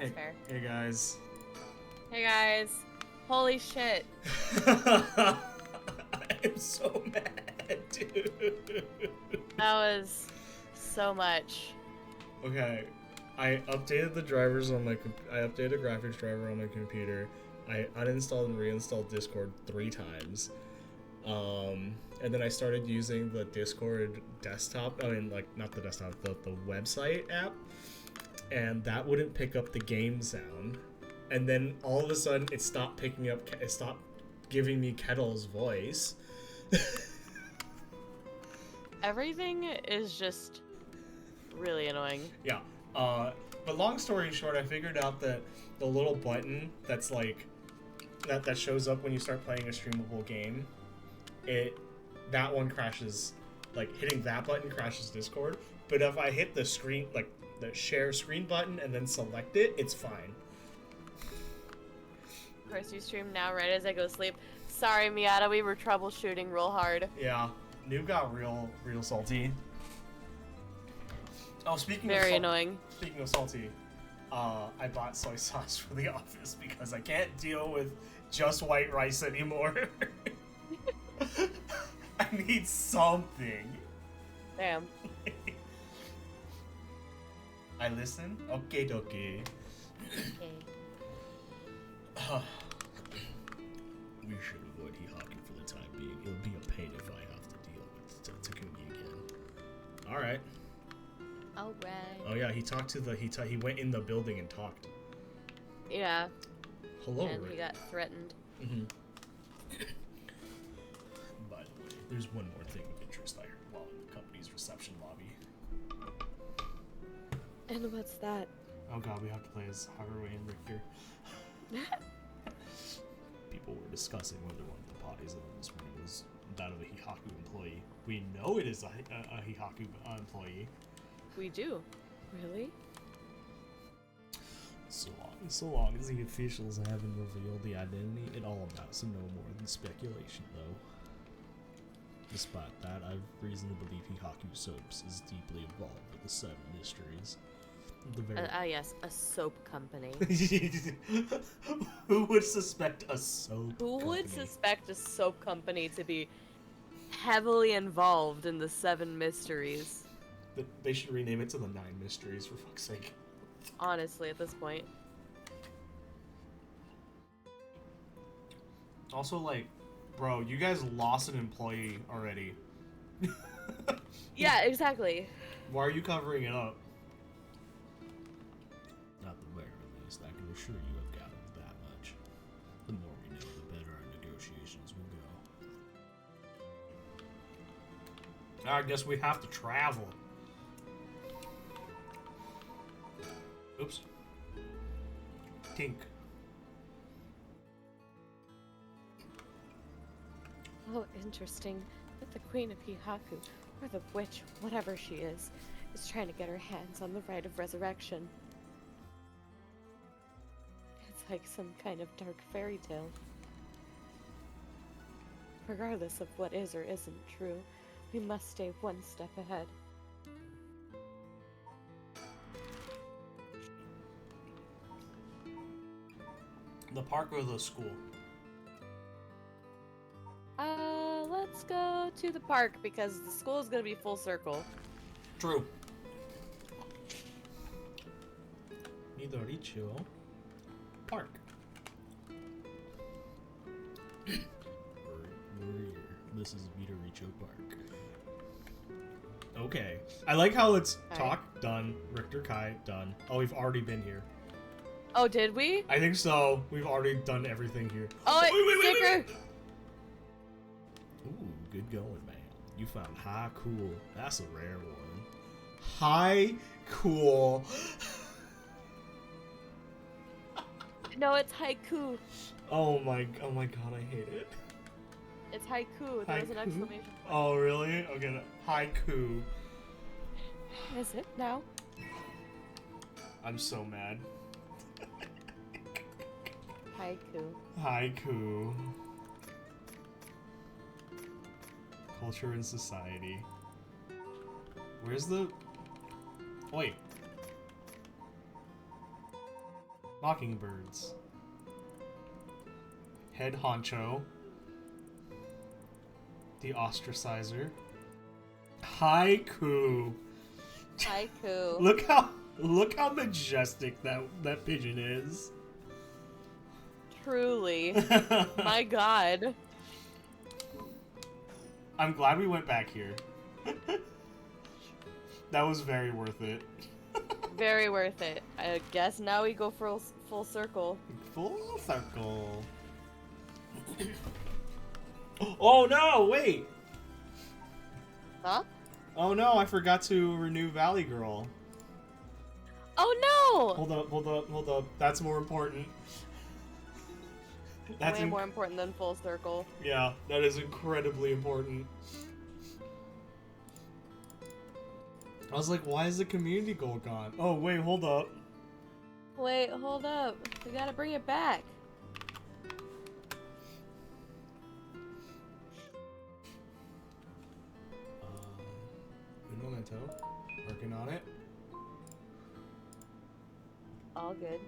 That's fair. Hey guys. Hey guys. Holy shit. I'm so mad, dude. That was so much. Okay, I updated the drivers on my. I updated a graphics driver on my computer. I uninstalled and reinstalled Discord 3 times. And then I started using the Discord desktop. I mean, like not the desktop, the website app, and that wouldn't pick up the game sound. And then all of a sudden, it stopped picking up. It stopped giving me Kettle's voice. Everything is just really annoying. Yeah. But long story short, I figured out that the little button that's like that shows up when you start playing a streamable game, that one crashes. Like hitting that button crashes Discord. But if I hit the screen, like the share screen button, and then select it, it's fine. Of course, you stream now right as I go to sleep. Sorry, Miata, we were troubleshooting real hard. Yeah, Noob got real salty. Oh, Very annoying. Speaking of salty, I bought soy sauce for the office because I can't deal with just white rice anymore. I need something. Damn. I listen? Okay, dokie. Okay. We should avoid Hihaki for the time being. It'll be a pain if I have to deal with Takumi again. Alright. Alright. Oh yeah, he talked to the he went in the building and talked. Yeah. Hello, And Rick. he got threatened. Mm-hmm. By the way, there's one more thing of interest I heard while in the company's reception lobby. And what's that? Oh god, we have to play as Haruo and Richter. People were discussing whether one of the bodies of this morning was that of a Hihaku employee. We know it is a Hihaku employee. We do. Really? So long as the officials haven't revealed the identity, it all amounts to no more than speculation, though. Despite that, I've reason to believe Hihaku Soaps is deeply involved with the Seven Mysteries. Yes, a soap company. Who would suspect a soap Who company? would suspect a soap company to be heavily involved in the Seven Mysteries? They should rename it to the Nine Mysteries, for fuck's sake. Honestly, at this point. Also, like, bro, you guys lost an employee already. Yeah, exactly. Why are you covering it up? At the very least, I can assure you I've gathered that much. The more we know, the better our negotiations will go. I guess we have to travel. Oops. Tink. Oh, interesting that the Queen of Hihaku, or the witch, whatever she is trying to get her hands on the rite of resurrection. It's like some kind of dark fairy tale. Regardless of what is or isn't true, we must stay one step ahead. The park or the school? Let's go to the park because the school is gonna be full circle. True. Midoricho Park. We're here. This is Midoricho Park. Okay. I like how it's talk, done. Richter Kai, done. Oh, we've already been here. Oh, did we? I think so. We've already done everything here. Oh, wait. Ooh, good going, man. You found high cool. That's a rare one. High cool. No, it's haiku. Oh my god, I hate it. It's haiku. There was an exclamation point. Oh, really? Okay, haiku. Is it now? I'm so mad. Haiku. Haiku. Culture and society. Where's the... Wait. Mockingbirds. Head honcho. The ostracizer. Haiku. Haiku. Look how majestic that pigeon is. Truly. My god. I'm glad we went back here. That was very worth it. Very worth it. I guess now we go for full circle. Full circle. Oh no, wait! Huh? Oh no, I forgot to renew Valley Girl. Oh no! Hold up. That's more important. That's way more important than full circle. Yeah, that is incredibly important. I was like, why is the community goal gone? Oh, wait, hold up. Wait, hold up. We gotta bring it back. Un momento. Working on it. All good.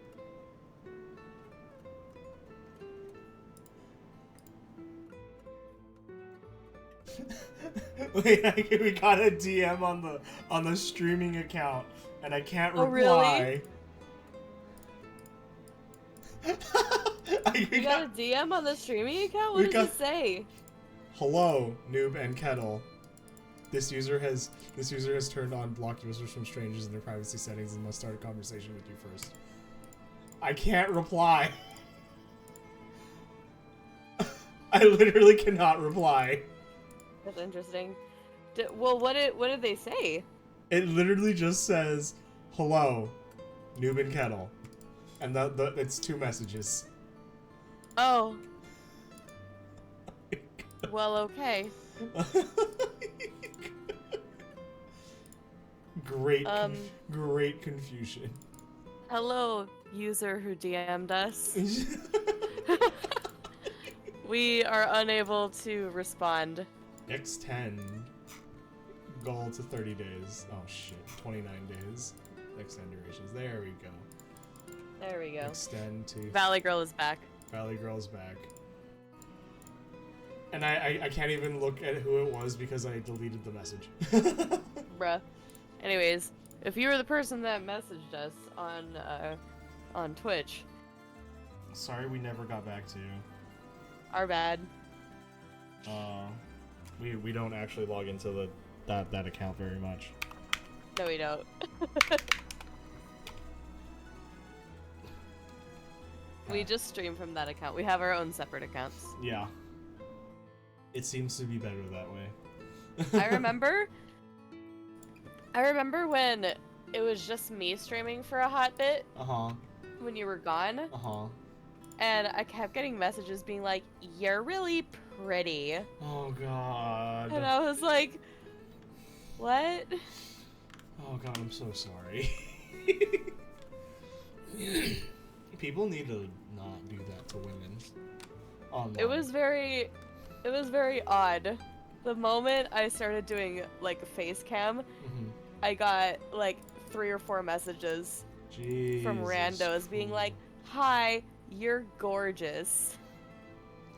Wait, we got a DM on the streaming account, and I can't reply. Really? You You got a DM on the streaming account? What does it say? Hello, noob and kettle. This user has turned on block users from strangers in their privacy settings and must start a conversation with you first. I can't reply. I literally cannot reply. That's interesting. Well, what did they say? It literally just says, "Hello, noob and kettle," and it's 2 messages. Oh. Well, okay. Great confusion. Hello, user who DM'd us. We are unable to respond. Extend goal to 30 days. Oh shit, 29 days. Extend durations. There we go. There we go. Extend to... Valley Girl is back. Valley Girl's back. And I can't even look at who it was because I deleted the message. Bruh. Anyways, if you were the person that messaged us on Twitch... Sorry we never got back to you. Our bad. We don't actually log into that account very much. No, we don't. We just stream from that account. We have our own separate accounts. Yeah. It seems to be better that way. I remember when it was just me streaming for a hot bit. Uh-huh. When you were gone. Uh-huh. And I kept getting messages being like, "You're really pretty." Oh god. And I was like, what? Oh god, I'm so sorry. People need to not do that to women. Online. It was very odd. The moment I started doing like face cam, I got like 3 or 4 messages from randos being like, "Hi, you're gorgeous."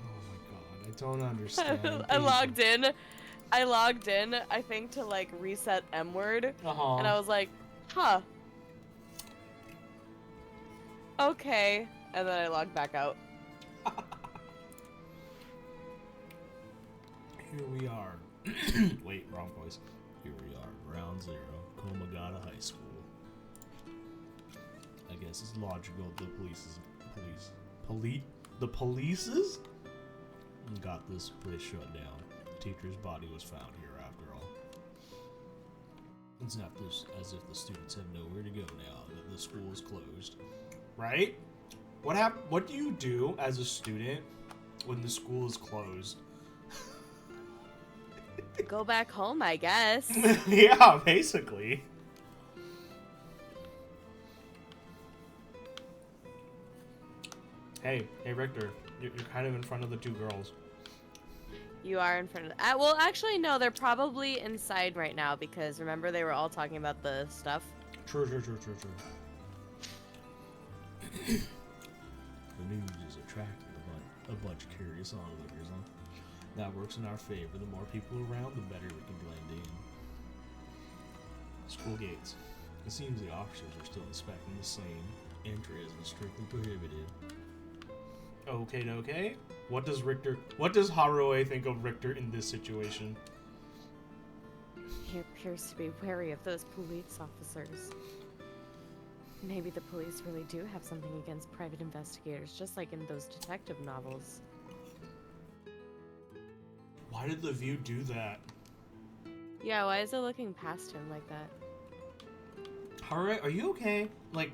Oh my god, I don't understand. I logged in, I think to like reset M-word, and I was like, huh. Okay, and then I logged back out. Here we are. Wait, wrong voice. Here we are, Ground Zero, Komagata High School. I guess it's logical the polices got this place shut down. The teacher's body was found here after all. It's not as if the students have nowhere to go now that the school is closed. Right? What do you do as a student when the school is closed? Go back home, I guess. Yeah, basically. Hey, Richter, you're kind of in front of the 2 girls. You are in front of well, actually, no, they're probably inside right now because remember they were all talking about the stuff. True. a bunch of curious onlookers, huh? That works in our favor. The more people around, the better we can blend in. School gates. It seems the officers are still inspecting the same. Entry has been strictly prohibited. Okay. What does Haruo think of Richter in this situation? He appears to be wary of those police officers. Maybe the police really do have something against private investigators, just like in those detective novels. Why did the View do that? Yeah, why is it looking past him like that? Haruo, are you okay? Like,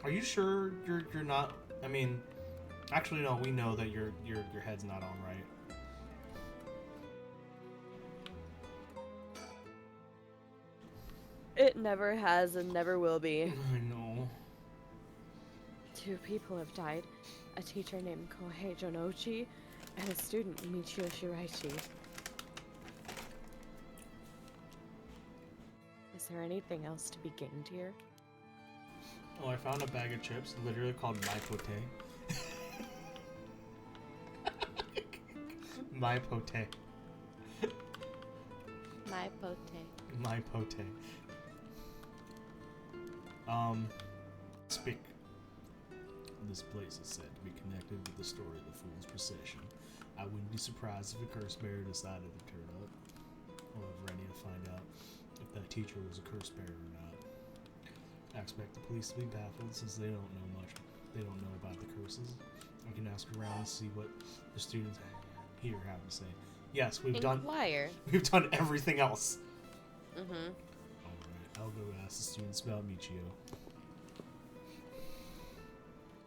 are you sure you're not? I mean, actually, no. We know that your head's not on right. It never has and never will be. I know. 2 people have died. A teacher named Kohei Jonochi and a student, Michio Shiraishi. Is there anything else to be gained here? Oh, I found a bag of chips, literally called My Pote. My Pote. My pote. My Pote. Speak. This place is said to be connected with the story of the Fool's Procession. I wouldn't be surprised if a curse bearer decided to turn up. However, I need to find out if that teacher was a curse bearer or not. I expect the police to be baffled since they don't know much. They don't know about the curses. I can ask around and see what the students here have to say. Yes, we've done everything else. Mm-hmm. Alright, I'll go ask the students about Michio.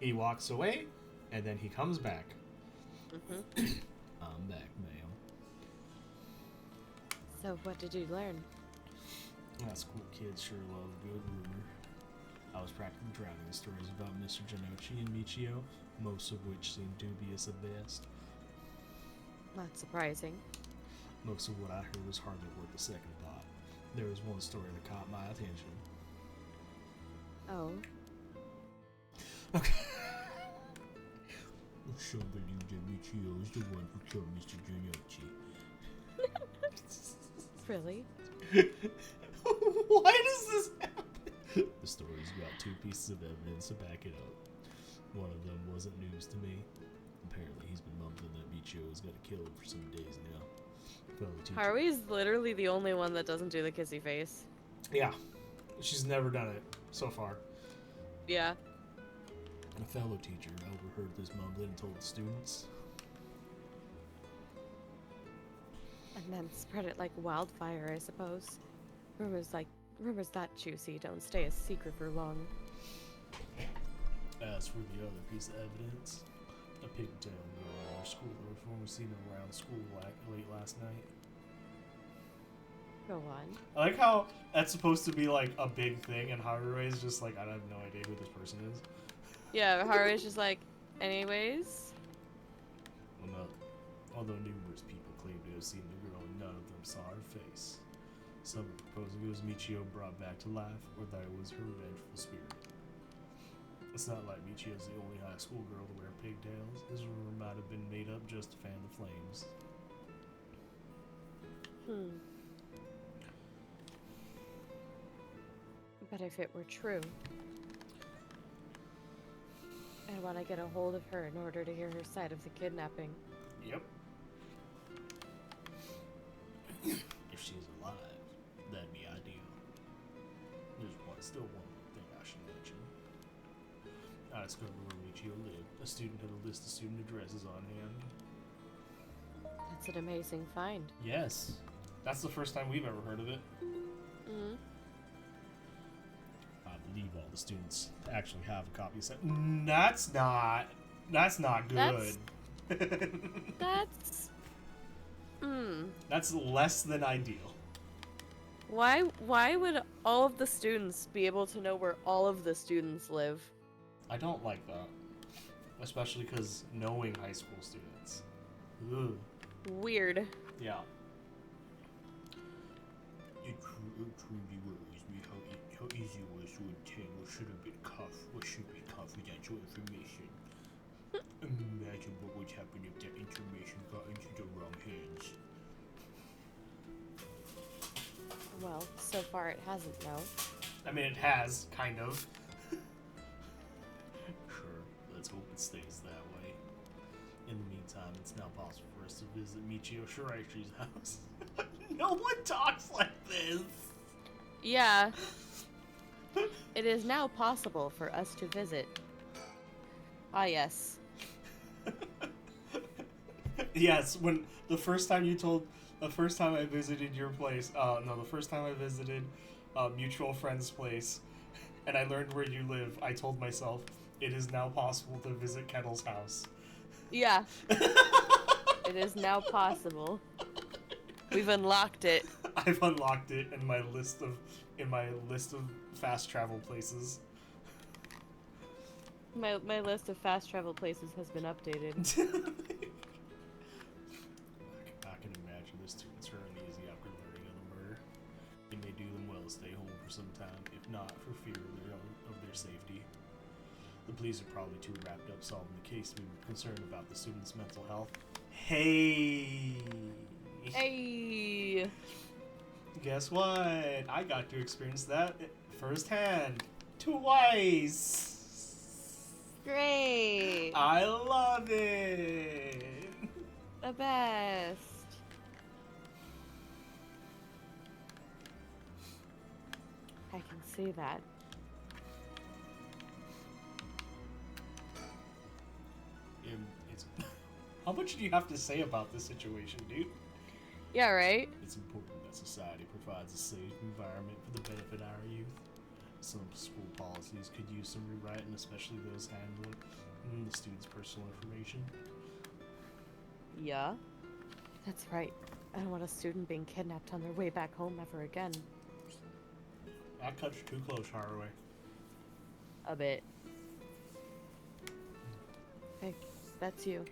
He walks away, and then he comes back. Mm-hmm. I'm back, ma'am. So what did you learn? That school kids sure love a good rumor. I was practically drowning in stories about Mr. Janochi and Michio, most of which seem dubious at best. Not surprising. Most of what I heard was hardly worth a second thought. There was one story that caught my attention. Oh. Okay. Some believe that Michio is the one who killed Mr. Janochi. Really? Why does this happen? The story's got 2 pieces of evidence to back it up. One of them wasn't news to me. Apparently he's been mumbling that Michio is gonna kill him for some days now. Harui's literally the only one that doesn't do the kissy face. Yeah. She's never done it so far. Yeah. A fellow teacher overheard this mumbling and told the students. And then spread it like wildfire, I suppose. Rumors that juicy don't stay a secret for long. As for the other piece of evidence, a pigtail girl in our school reform was seen around school late last night. Go on. I like how that's supposed to be like a big thing, and Haruo is just like, I have no idea who this person is. Yeah, Harui's just like, anyways. Well, no. Although numerous people claim to have seen the girl, none of them saw her face. Some are proposing it was Michio brought back to life, or that it was her vengeful spirit. It's not like Michio's the only high school girl to wear pigtails. This rumor might have been made up just to fan the flames. But if it were true, I'd want to get a hold of her in order to hear her side of the kidnapping. Yep. If she's alive, that'd be ideal. There's still one more thing I should mention. I discovered where Michio lived. A student had a list of student addresses on hand. That's an amazing find. Yes. That's the first time we've ever heard of it. Mm-hmm. I believe all the students actually have a copy set. That's not good. That's That's less than ideal. Why would all of the students be able to know where all of the students live? I don't like that. Especially because knowing high school students. Ugh. Weird. Yeah. It truly worries me how easy it was to obtain what should have been confidential information. Imagine what would happen if that information got into the wrong hands. Well, so far it hasn't, no. I mean, it has, kind of. Sure, let's hope it stays that way. In the meantime, it's now possible for us to visit Michio Shiraishi's house. No one talks like this! Yeah. It is now possible for us to visit. Ah, yes. Yes, when the first time I visited your place, the first time I visited mutual friend's place, and I learned where you live, I told myself, it is now possible to visit Kettle's house. Yeah. It is now possible. We've unlocked it. I've unlocked it in my list of fast travel places. My list of fast travel places has been updated. I can imagine the students are uneasy after learning of the murder. They may do them well to stay home for some time, if not for fear of their safety. The police are probably too wrapped up solving the case to be concerned about the students' mental health. Hey! Hey! Guess what? I got to experience that firsthand. Twice! Great! I love it! The best. I can see that. It's how much do you have to say about this situation, dude? Yeah, right? It's important that society provides a safe environment for the benefit of our youth. Some school policies could use some rewriting, especially those handling the students' personal information. Yeah. That's right. I don't want a student being kidnapped on their way back home ever again. That cuts too close, Haraway. A bit. Hey, that's you.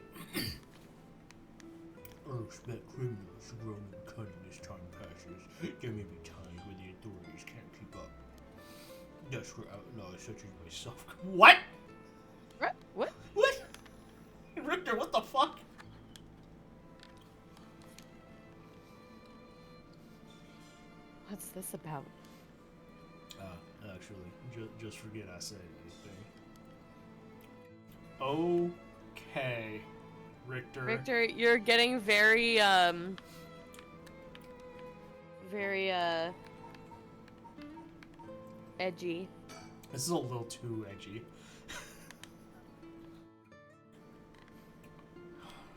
I expect criminals to grow and cunning as time passes. There may be times when the authorities can't keep up. That's for outlaws such as myself. What? What? What? Richter, what the fuck? What's this about? Actually, just forget I said anything. Okay, Richter. Richter, you're getting very, edgy. This is a little too edgy.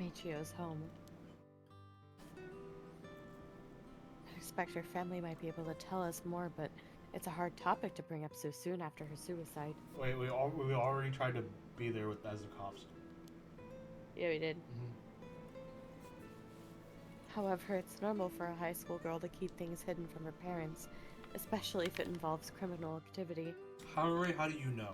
Michio's home. I expect her family might be able to tell us more, but it's a hard topic to bring up so soon after her suicide. Wait, we already tried to be there as the cops. Yeah, we did. However, it's normal for a high school girl to keep things hidden from her parents, especially if it involves criminal activity. How do you know?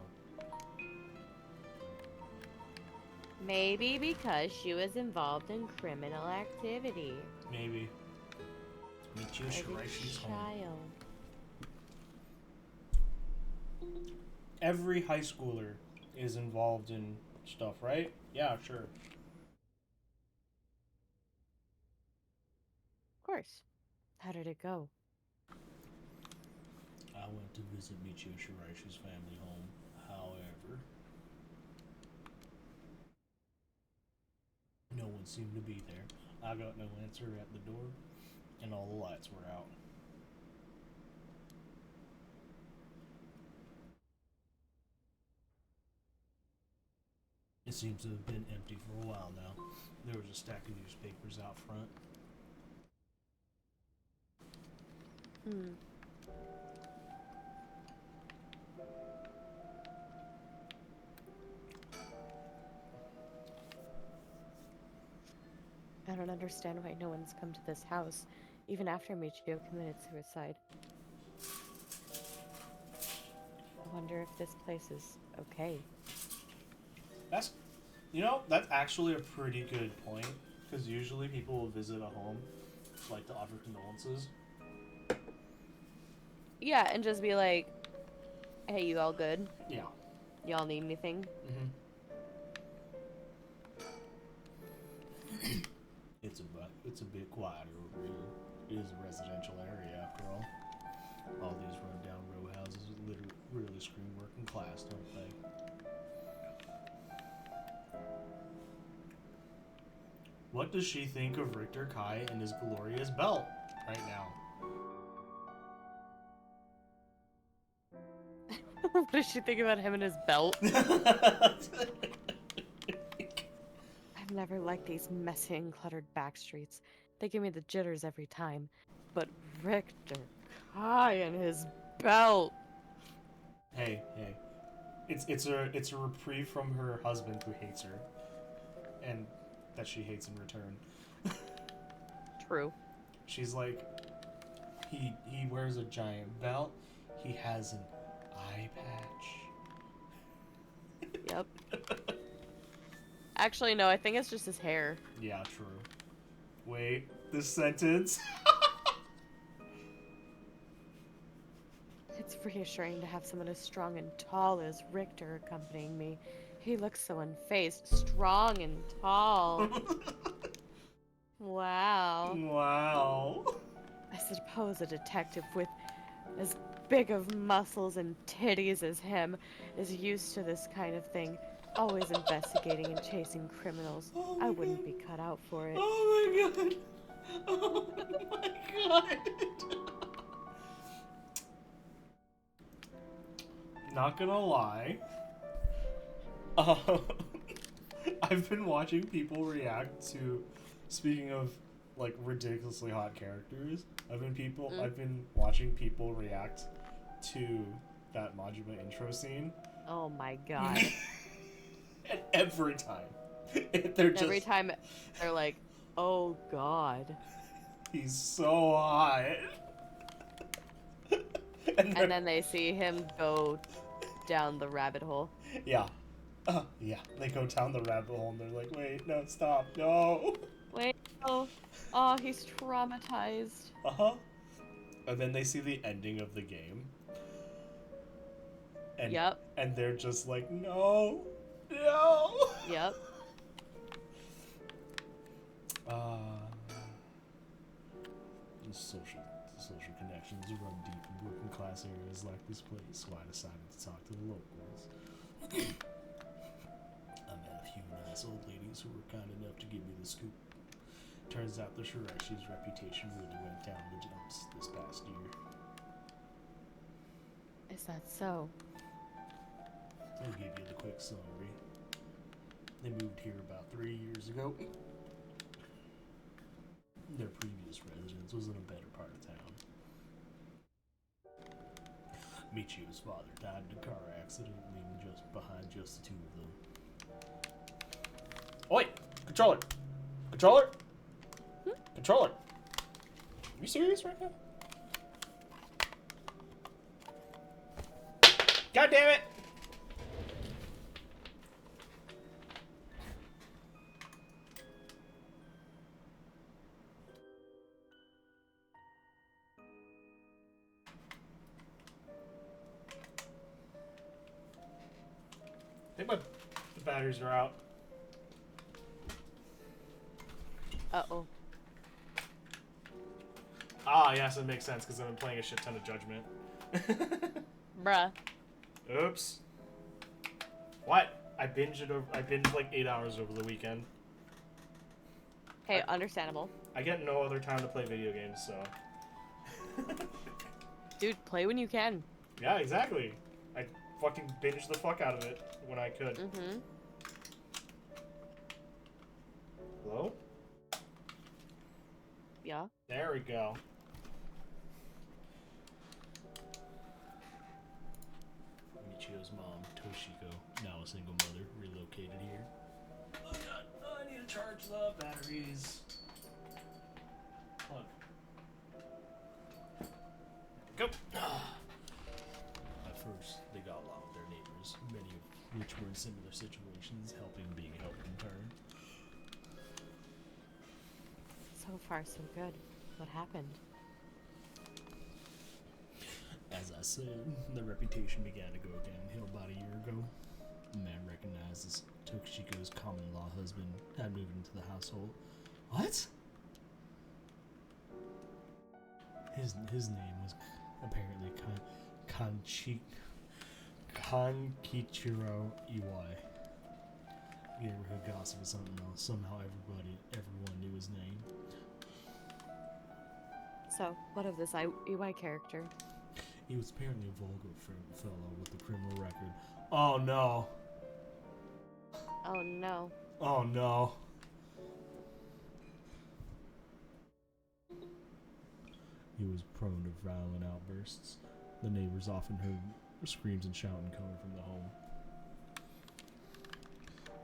Maybe because she was involved in criminal activity. Maybe. Michio Shiraishi's home. Every high schooler is involved in stuff, right? Yeah, sure. Of course. How did it go? I went to visit Michio Shiraishi's family home. However, no one seemed to be there. I got no answer at the door, and all the lights were out. It seems to have been empty for a while now. There was a stack of newspapers out front. I don't understand why no one's come to this house, even after Michio committed suicide. I wonder if this place is okay. That's actually a pretty good point, because usually people will visit a home, like, to offer condolences. Yeah, and just be like, hey, you all good? Yeah. Y'all need anything? it's a bit quieter over here. It is a residential area after all. All these run-down row houses literally really scream working class, don't they? What does she think of Richter Kai and his glorious belt right now? What does she think about him and his belt? I've never liked these messy and cluttered back streets. They give me the jitters every time. But Richter Kai and his belt. Hey. It's a reprieve from her husband who hates her. And that she hates in return. True. She's like, he wears a giant belt. He has an eye patch. Yep. Actually, no, I think it's just his hair. Yeah, true. Wait, this sentence. It's reassuring to have someone as strong and tall as Richter accompanying me. He looks so unfazed, strong and tall. Wow. Wow. I suppose a detective with as big of muscles and titties as him is used to this kind of thing, always investigating and chasing criminals. Oh I my wouldn't God. be cut out for it. Oh my god. Oh my god. Not gonna lie. I've been watching people react to, speaking of like ridiculously hot characters, I've been watching people react to that Majima intro scene. Oh my god. And every time they're just, Every time they're like, oh god. he's so hot. And And then they see him go down the rabbit hole. yeah. Yeah, they go down the rabbit hole and they're like, wait, no, stop, no. Wait, oh, he's traumatized. And then they see the ending of the game. And, Yep. And they're just like, no. Yep. The social connections run deep in working class areas like this place, so I decided to talk to the locals. I met a few nice old ladies who were kind enough to give me the scoop. Turns out the Shireshi's reputation really went down the dumps this past year. Is that so? I'll give you the quick summary. They moved here about 3 years ago. Their previous residence was in a better part of town. Michio's father died in a car accident, leaving just behind just the two of them. Oi! Controller! Controller! Controller! Are you serious right now? God damn it! I think the batteries are out. Uh-oh. Ah, yes, it makes sense because I've been playing a shit ton of Judgment. Bruh. Oops. What? I binged like 8 hours over the weekend. Hey, understandable. I get no other time to play video games, so. Dude, play when you can. Yeah, exactly. I fucking binged the fuck out of it when I could. Mm-hmm. Hello? Yeah. There we go. Michio's mom, Toshiko, now a single mother, relocated here. Oh god, I need to charge the batteries. Hold on. Go! At first, they got along with their neighbors, many of which were in similar situations, helping being helped in turn. So far, so good. What happened? As I said, their reputation began to go downhill about a year ago. A man recognized as Toshiko's common-law husband had moved into the household. What? His name was apparently Kankichiro Iwai. Neighborhood gossip or something else. Somehow everyone knew his name. So, what of this EY character? He was apparently a vulgar fellow with a criminal record. Oh no! Oh no. Oh no! He was prone to violent outbursts. The neighbors often heard screams and shouting coming from the home.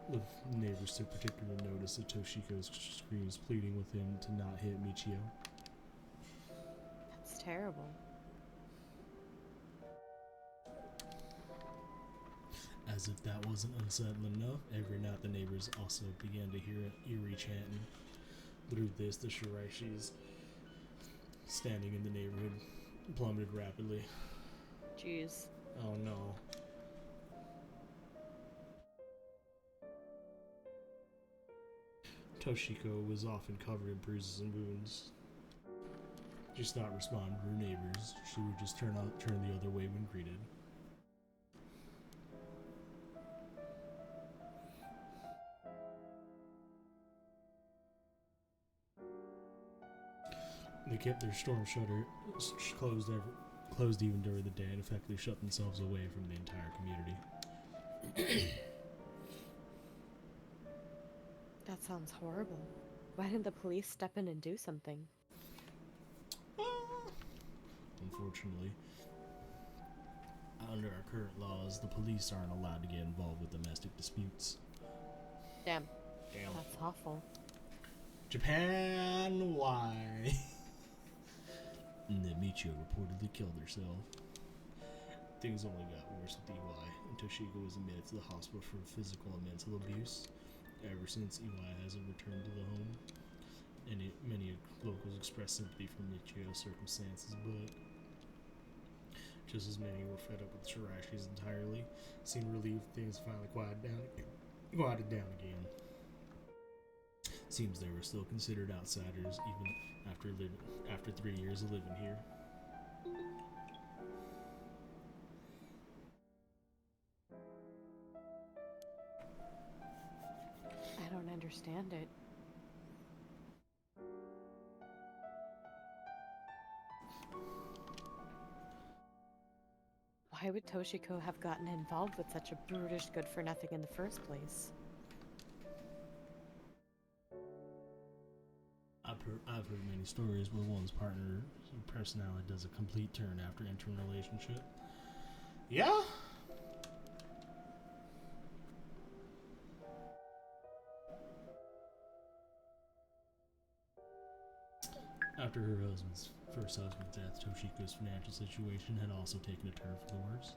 The neighbors took particular notice of Toshiko's screams, pleading with him to not hit Michio. That's terrible. As if that wasn't unsettling enough, every night the neighbors also began to hear an eerie chanting. Through this, the Shiraishis standing in the neighborhood plummeted rapidly. Jeez. Oh no. Toshiko was often covered in bruises and wounds. Just not respond to her neighbors. She would just turn the other way when greeted. They kept their storm shutter closed even during the day and effectively shut themselves away from the entire community. That sounds horrible. Why didn't the police step in and do something? Unfortunately, under our current laws, the police aren't allowed to get involved with domestic disputes. Damn. That's awful. Japan, why? And then Michio reportedly killed herself. Things only got worse with EY, and Toshiko was admitted to the hospital for physical and mental abuse. Ever since, EY hasn't returned to the home. Many locals expressed sympathy for Michio's circumstances, but just as many were fed up with Shirashi's entirely, seemed relieved things finally quieted down again. Seems they were still considered outsiders even after 3 years of living here. I don't understand it. Why would Toshiko have gotten involved with such a brutish good-for-nothing in the first place? I've heard many stories where one's partner's personality does a complete turn after entering a relationship. Yeah? After her first husband's death, Toshiko's financial situation had also taken a turn for the worse.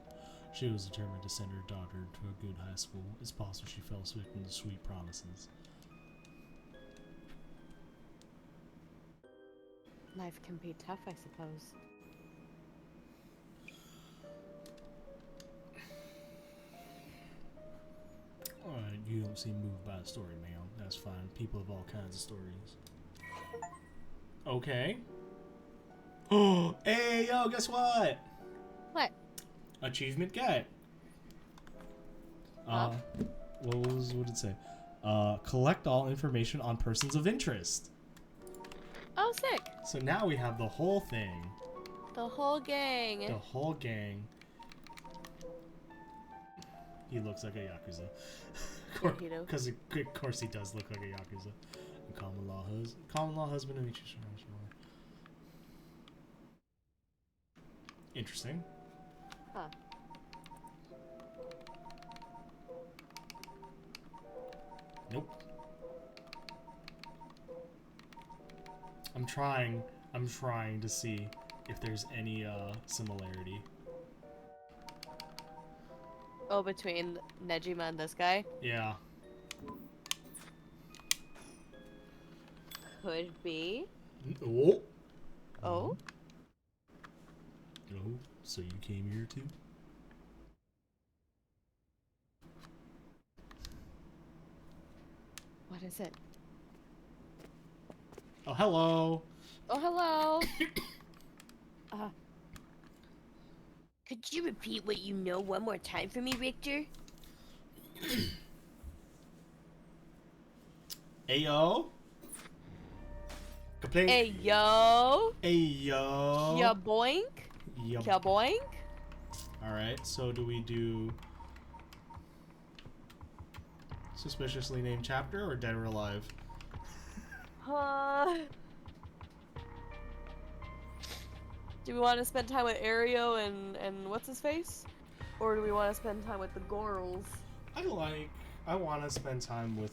She was determined to send her daughter to a good high school. It's possible she fell victim to sweet promises. Life can be tough, I suppose. Alright, you don't seem moved by the story, ma'am. That's fine. People have all kinds of stories. Okay. Oh, hey, yo, guess what? What? Achievement get. What did it say? Collect all information on persons of interest. Oh, sick. So now we have the whole thing. The whole gang. The whole gang. He looks like a Yakuza. Because of course he does look like a Yakuza. A common law husband of each. Interesting. Huh. Nope. I'm trying to see if there's any similarity. Oh, between Nejima and this guy? Yeah. Could be. Oh. Oh? Oh, so you came here too? What is it? Oh, hello. Oh, hello. Could you repeat what you know one more time for me, Richter? Ayo. Complaint. Hey yo. Ayo. Ya boink. Yup. Ya boink. Alright, so do we do suspiciously named chapter or dead or alive? Do we want to spend time with Ario and what's his face? Or do we want to spend time with the girls? I want to spend time with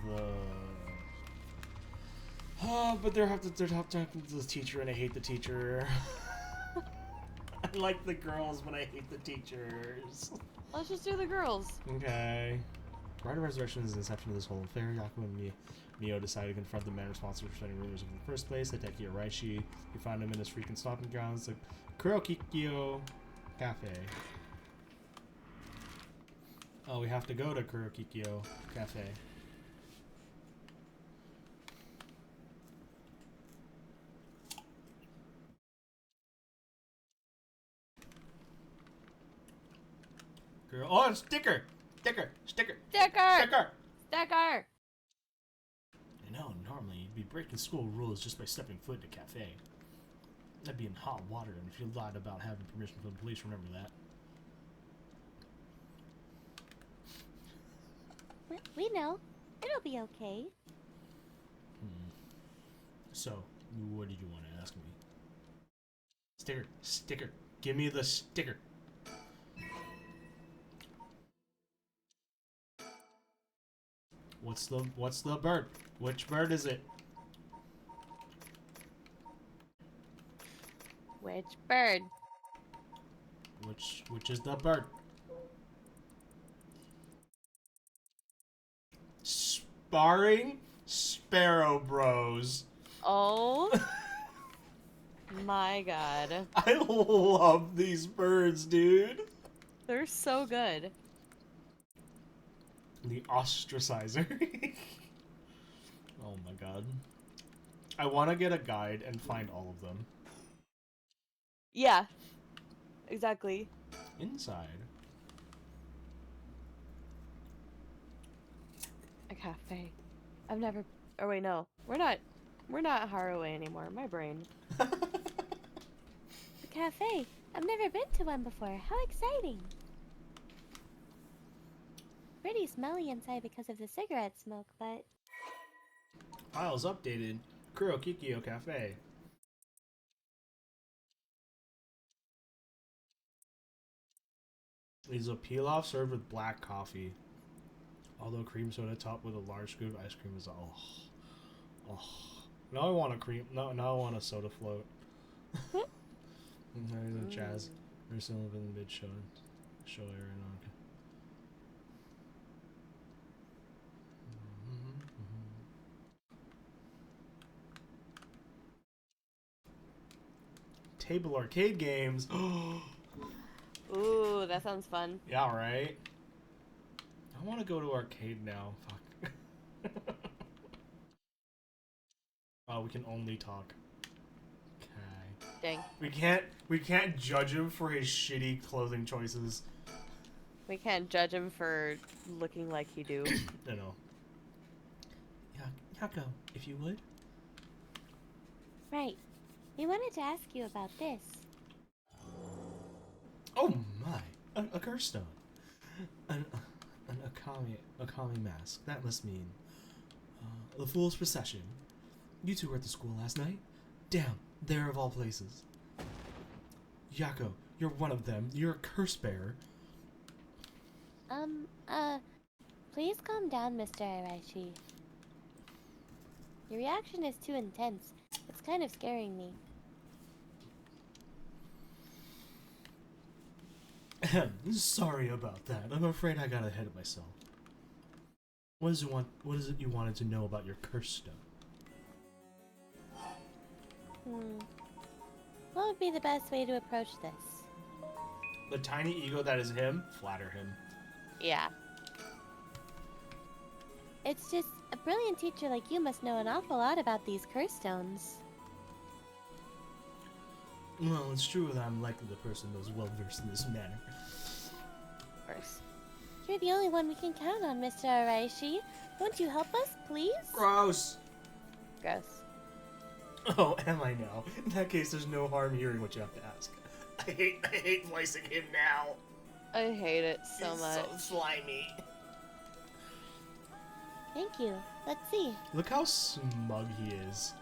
the... but they'd have to talk to the teacher, and I hate the teacher. I like the girls, but I hate the teachers. Let's just do the girls. Okay. Right of Resurrection is the inception of this whole affair. Yakko and Mio decided to confront the man responsible for spreading rumors in the first place. Hideki Araishi. You found him in his freaking stomping grounds, the Kurokikyo Cafe. Oh, we have to go to Kurokikyo Cafe. Girl. Oh, sticker! Sticker! Sticker! Sticker! Sticker! Sticker! I know, normally you'd be breaking school rules just by stepping foot in a cafe. That'd be in hot water, and if you lied about having permission from the police, remember that. We know. It'll be okay. So, what did you want to ask me? Sticker! Sticker! Give me the sticker! What's the bird? Which bird is it? Which bird? Which is the bird? Sparring Sparrow Bros. Oh my god. I love these birds, dude. They're so good. The ostracizer. Oh my god. I want to get a guide and find all of them. Yeah. Exactly. Inside. A cafe. I've never... Oh wait, no. We're not Haraway anymore. My brain. A cafe. I've never been to one before. How exciting. Pretty smelly inside because of the cigarette smoke, but... Files updated. Kurokikyo Cafe. Is a pilaf served with black coffee. Although cream soda topped with a large scoop of ice cream is oh. Now I want a cream. No, now I want a soda float. Jazz. We're still in the mid show area now. Table arcade games. Ooh, that sounds fun. Yeah, right. I want to go to arcade now. Fuck. Oh, we can only talk. Okay. Dang. We can't judge him for his shitty clothing choices. We can't judge him for looking like he do. I know. Yakko, if you would. Right. We wanted to ask you about this. Oh my! A curse stone. An Akami mask. That must mean the Fool's Procession. You two were at the school last night? Damn, there of all places. Yakko, you're one of them. You're a curse bearer. Please calm down, Mr. Araishi. Your reaction is too intense. It's kind of scaring me. Sorry about that. I'm afraid I got ahead of myself. What is it you wanted to know about your curse stone? What would be the best way to approach this? The tiny ego that is him, flatter him. Yeah. It's just, a brilliant teacher like you must know an awful lot about these curse stones. Well, it's true that I'm likely the person most well-versed in this matter. Of course. You're the only one we can count on, Mr. Araishi. Won't you help us, please? Gross! Gross. Oh, am I now? In that case, there's no harm hearing what you have to ask. I hate voicing him now. I hate it so He's much. so slimy. Thank you. Let's see. Look how smug he is.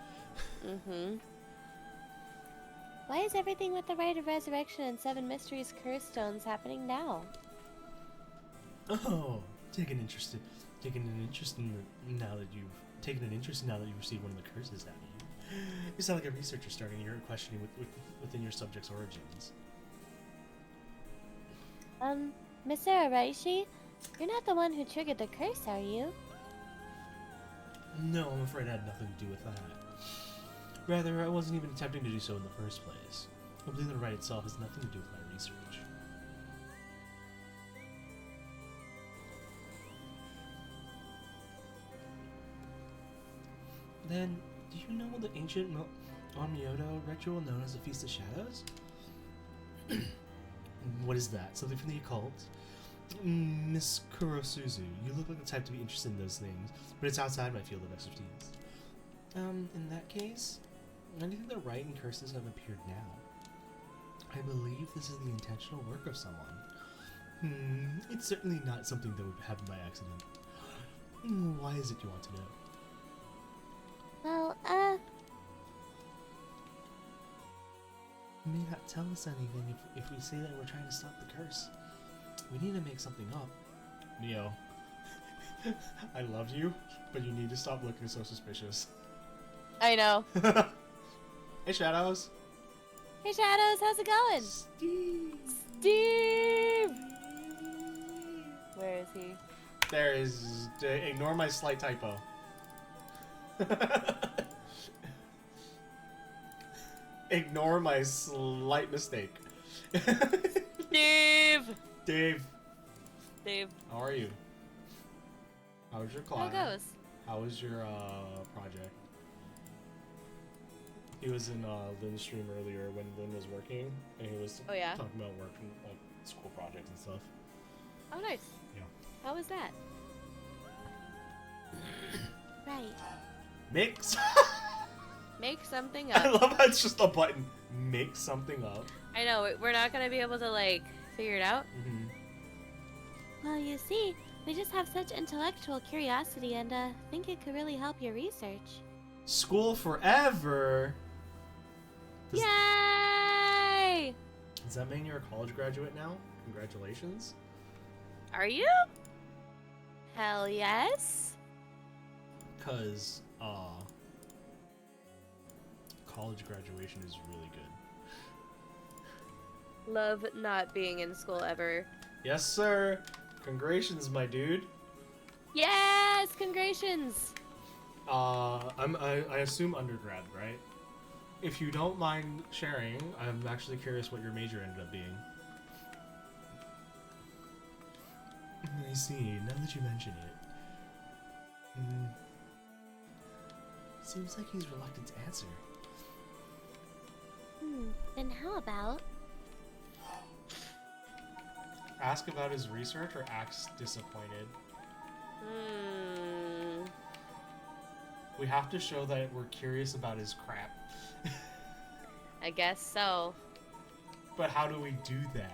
Mm-hmm. Why is everything with the Rite of Resurrection and Seven Mysteries Curse Stones happening now? Oh, taking an interest now that you've received one of the curses out of you. You sound like a researcher starting your questioning within your subject's origins. Mr. Araishi, you're not the one who triggered the curse, are you? No, I'm afraid I had nothing to do with that. Rather, I wasn't even attempting to do so in the first place. I believe the rite itself has nothing to do with my research. Then, do you know the ancient Onmyoto ritual known as the Feast of Shadows? What is that? Something from the occult? Miss Kurosuzu, you look like the type to be interested in those things, but it's outside my field of expertise. In that case, I think the rite and curses have appeared now. I believe this is the intentional work of someone. It's certainly not something that would happen by accident. Why is it you want to know? Well, You may not tell us anything if we say that we're trying to stop the curse. We need to make something up. Neo, I love you, but you need to stop looking so suspicious. I know. Hey, Shadows. hey Shadows, how's it going? Steve! Where is he? There is. Ignore my slight typo. Ignore my slight mistake. Steve! Dave, Dave. how are you? How was your How class? it goes? How was your project? He was in Lynn's stream earlier when Lynn was working, and he was Oh, yeah? talking about work and like school projects and stuff. Oh, nice. Yeah. How was that? Right. Mix. Make something I up. love how it's just a button. Make something up. I know, we're not gonna be able to, like, figure it out. Well, you see, we just have such intellectual curiosity and think it could really help your research. School forever. Does, Yay! does that mean you're a college graduate now? Congratulations. Are you? Hell yes. Cause college graduation is really good. Love not being in school ever. Yes, sir. Congratulations, my dude. Yes! Congratulations! I assume undergrad, right? If you don't mind sharing, I'm actually curious what your major ended up being. I see. Now that you mention it, seems like he's reluctant to answer. Then how about... Ask about his research or acts disappointed. We have to show that we're curious about his crap. I guess so. But how do we do that?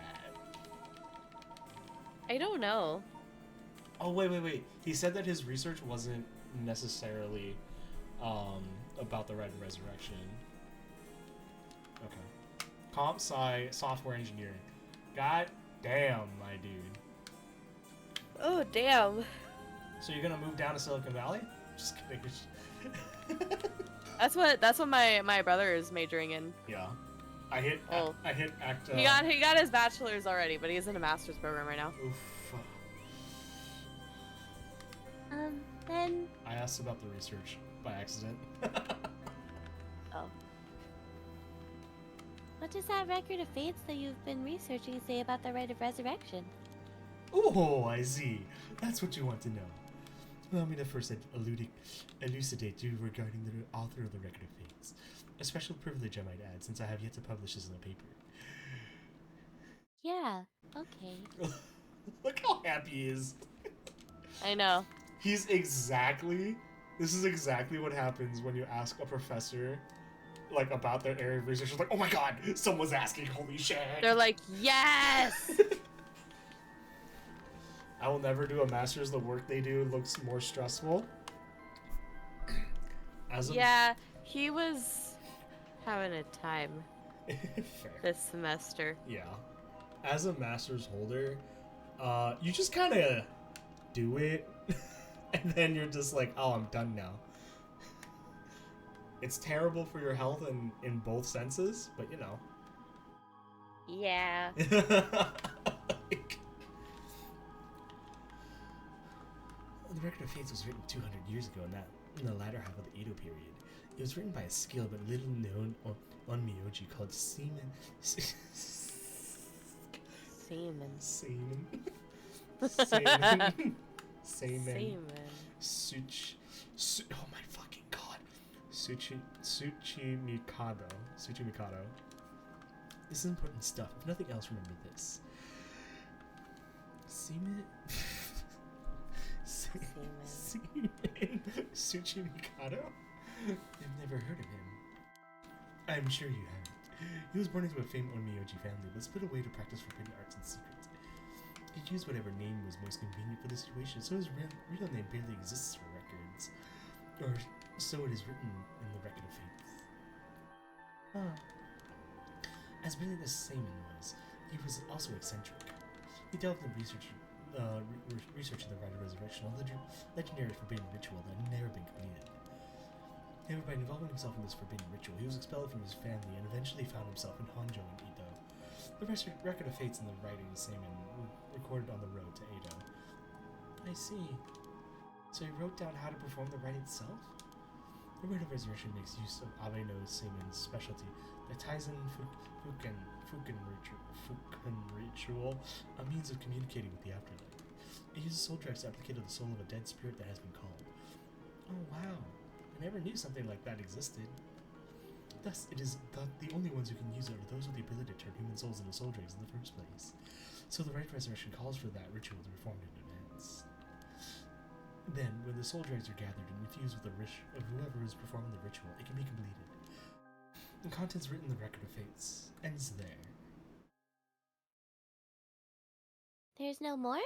I don't know. Oh, wait. He said that his research wasn't necessarily about the Red Resurrection. Okay. Comp Sci Software Engineering. God damn, my dude. Oh, damn. So you're gonna move down to Silicon Valley? Just kidding. That's what my brother is majoring in. Yeah. I hit act. He got his bachelor's already, but he's in a master's program right now. Oof. Then... I asked about the research by accident. Oh. What does that record of fates that you've been researching say about the Rite of Resurrection? Oh, I see. That's what you want to know. Allow me to first elucidate you regarding the author of the Record of Fates. A special privilege, I might add, since I have yet to publish this in a paper. Yeah, okay. Look how happy he is. I know. This is exactly what happens when you ask a professor, like, about their area of research. It's like, oh my god, someone's asking, holy shit. They're like, yes! I will never do a master's. The work they do looks more stressful. Yeah, he was having a time Fair. this semester. Yeah. As a master's holder, you just kind of do it, and then you're just like, oh, I'm done now. It's terrible for your health in both senses, but you know. Yeah. Like, the Record of Fates was written 200 years ago in the latter half of the Edo period. It was written by a skilled but little known onmyoji called Seaman. Seaman. Oh my fucking god. Tsuchimikado. This is important stuff. If nothing else, remember this. Seaman. Tsuchimikado? I've never heard of him. I'm sure you haven't. He was born into a famed onmyoji family, but split away to practice forbidden arts in secret. He used whatever name was most convenient for the situation, so his real name barely exists for records. Or so it is written in the Record of Fates. As brilliant as Seaman was, he was also eccentric. He delved into researching the Rite of Resurrection, a legendary forbidden ritual that had never been completed. However, by involving himself in this forbidden ritual, he was expelled from his family and eventually found himself in Honjo in Edo. The Record of Fates and the writing of Seaman were recorded on the road to Edo. I see. So he wrote down how to perform the rite itself? The Rite of Resurrection makes use of Abe no Seaman's specialty, the Taizen Fuken ritual, a means of communicating with the afterlife. It uses soul drives to applicate to the soul of a dead spirit that has been called. Oh wow, I never knew something like that existed. Thus, it is the only ones who can use it are those with the ability to turn human souls into soul dregs in the first place. So the Rite of Resurrection calls for that ritual to be performed in advance. Then, when the soul dregs are gathered and infused with the wish of whoever is performing the ritual, it can be completed. The contents written in the Record of Fates ends there. There's no more?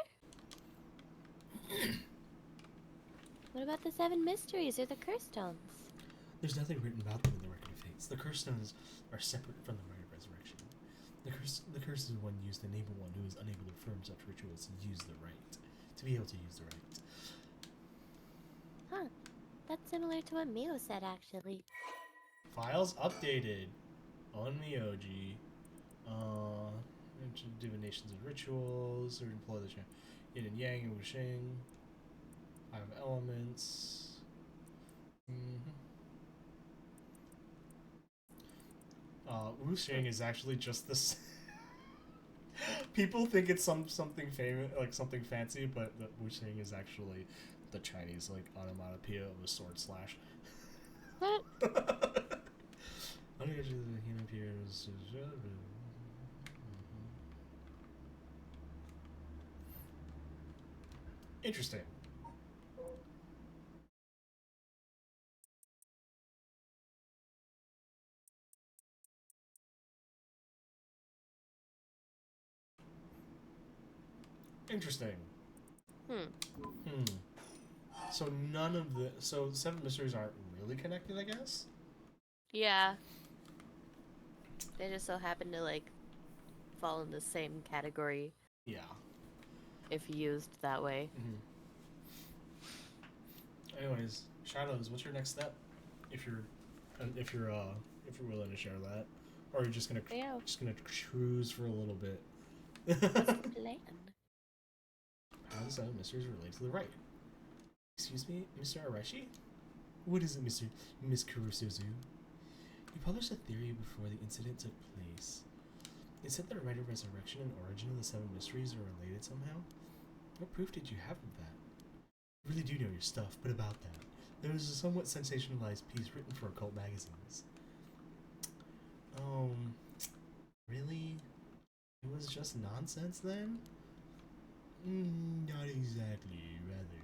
What about the 7 mysteries or the curse stones? There's nothing written about them in the Record of Fates. The curse stones are separate from the Rite of Resurrection. The curse is one used to enable one who is unable to perform such rituals to use the rite. To be able to use the rite. Huh. That's similar to what Mio said, actually. Files updated. Onmyoji. Divinations and rituals, or employ the yin and yang and wuxing. 5 elements. Wuxing is actually just this. People think it's something famous, like something fancy, but the wuxing is actually the Chinese like onomatopoeia of a sword slash. What? Interesting. Interesting. So none of the 7 mysteries aren't really connected, I guess? Yeah. They just so happen to, like, fall in the same category. Yeah. If used that way. Anyways, Shadows, what's your next step? If you're willing to share that, or you're just gonna cruise for a little bit. Plan. How does 7 mysteries relate to the rite? Excuse me, Mr. Arashi? What is it, Miss Kurusuzu? You published a theory before the incident took place. It said that the Rite of Resurrection and origin of the 7 mysteries are related somehow. What proof did you have of that? You really do know your stuff, but about that. There was a somewhat sensationalized piece written for occult magazines. Really? It was just nonsense then? Not exactly, rather.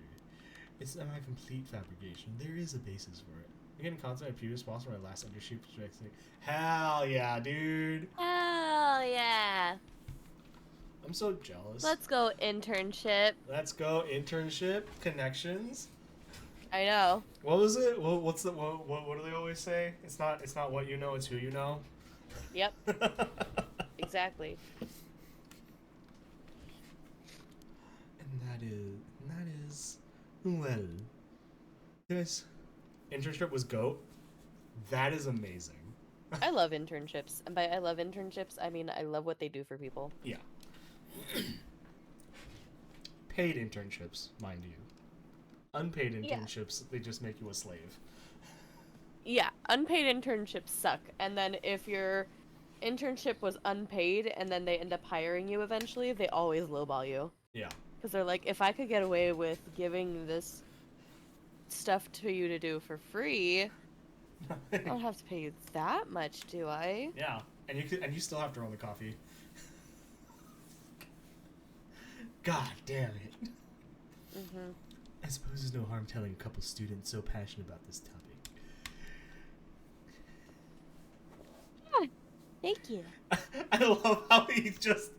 It's not a complete fabrication. There is a basis for it. I'm getting content at previous boss from my last undershoot project. Hell yeah, dude! Hell yeah. I'm so jealous. Let's go internship. Let's go internship connections. I know. What was it? What do they always say? It's not what you know, it's who you know. Yep. Exactly. And that is well. This internship was GOAT. That is amazing. I love internships. And by I love internships, I mean I love what they do for people. Yeah. Paid internships, mind you. Unpaid internships, they just make you a slave. Yeah, unpaid internships suck. And then if your internship was unpaid and then they end up hiring you eventually, they always lowball you. Yeah. Because they're like, if I could get away with giving this stuff to you to do for free, I don't have to pay you that much, do I? Yeah, and you still have to run the coffee. God damn it. Mm-hmm. I suppose there's no harm telling a couple students so passionate about this topic. Thank you. I love how he just...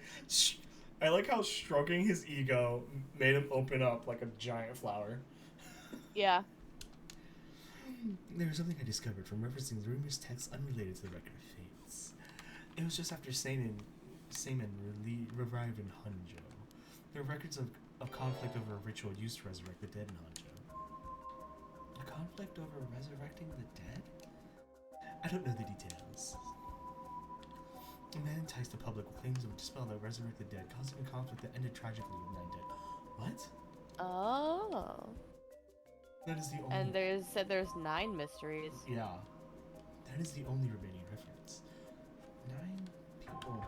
I like how stroking his ego made him open up like a giant flower. Yeah. There was something I discovered from referencing the rumors texts unrelated to the Record of Fates. It was just after Seimin revived in Honjo. There were records of conflict over a ritual used to resurrect the dead in Honjo. A conflict over resurrecting the dead? I don't know the details. A man enticed the public with claims it would dispel the resurrected dead, causing a conflict that ended tragically with 9 dead. What? Oh. That is the only... And there's 9 mysteries. Yeah. That is the only remaining reference. 9 people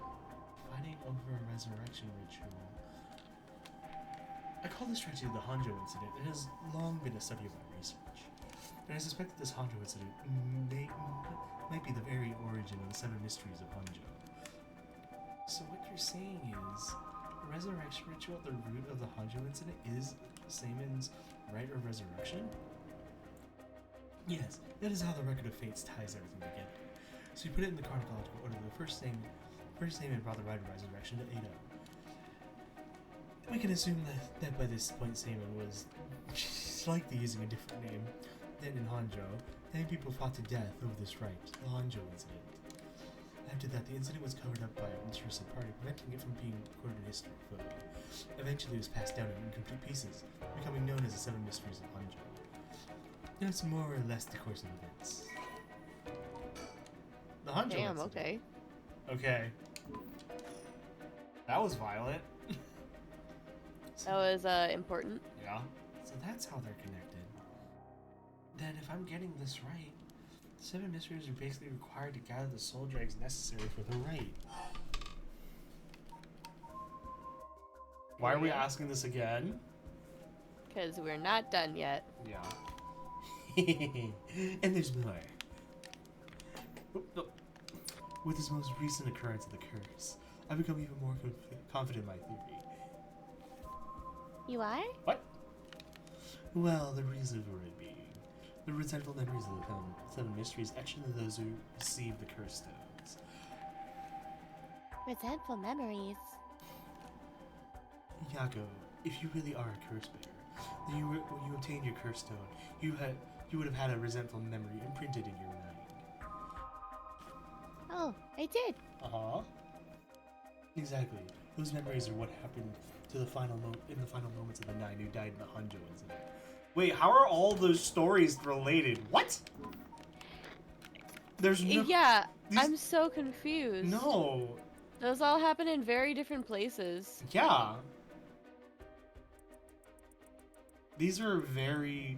fighting over a resurrection ritual. I call this tragedy the Honjo incident. It has long been a study of my research. And I suspect that this Honjo incident might be the very origin of the 7 mysteries of Honjo. So what you're saying is, the resurrection ritual at the root of the Honjo incident is Seimin's rite of resurrection? Yes, that is how the Record of Fates ties everything together. So you put it in the chronological order. The first Seimin brought the rite of resurrection to Ada. We can assume that by this point Seimin was likely using a different name. Then in Honjo, 9 people fought to death over this rite, the Honjo incident. After that, the incident was covered up by an interested party, preventing it from being recorded in history fully. Eventually, it was passed down in incomplete pieces, becoming known as the 7 Mysteries of Honjo. That's more or less the course of events. The Honjo Damn, incident. okay. Okay. That was violent. That was important. Yeah. So that's how they're connected. Then, if I'm getting this right, 7 mysteries are basically required to gather the soul dregs necessary for the rite. Why are we asking this again? Because we're not done yet. Yeah. And there's more. With this most recent occurrence of the curse, I've become even more confident in my theory. You are? What? Well, the reason for it being, the resentful memories of the 7 mysteries etched into those who received the curse stones. Resentful memories. Yakko, if you really are a curse bearer, then when you obtained your curse stone, you would have had a resentful memory imprinted in your mind. Oh, I did. Uh-huh. Exactly. Those memories are what happened to the final moments of the 9 who died in the Honjo incident. Wait, how are all those stories related? What? There's no... Yeah, I'm so confused. No. Those all happen in very different places. Yeah. These are very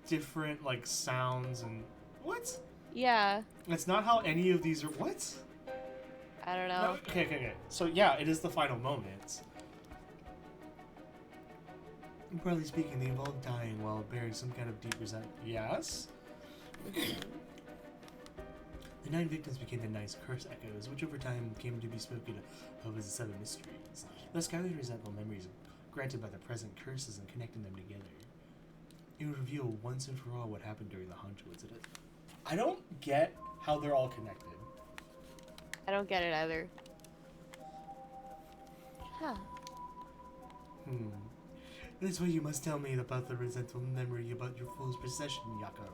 different, like, sounds and... What? Yeah. That's not how any of these are... What? I don't know. No, okay. So, yeah, it is the final moments. Broadly speaking, they involve dying while bearing some kind of deep resentment. Yes? The 9 victims became the 9 curse echoes, which over time came to be spoken of as the 7 mysteries. Thus, gathering resentful memories granted by the present curses and connecting them together. It would reveal once and for all what happened during the Honjo incident. I don't get how they're all connected. I don't get it either. Huh. That's why you must tell me about the resentful memory about your fool's procession, Yakko.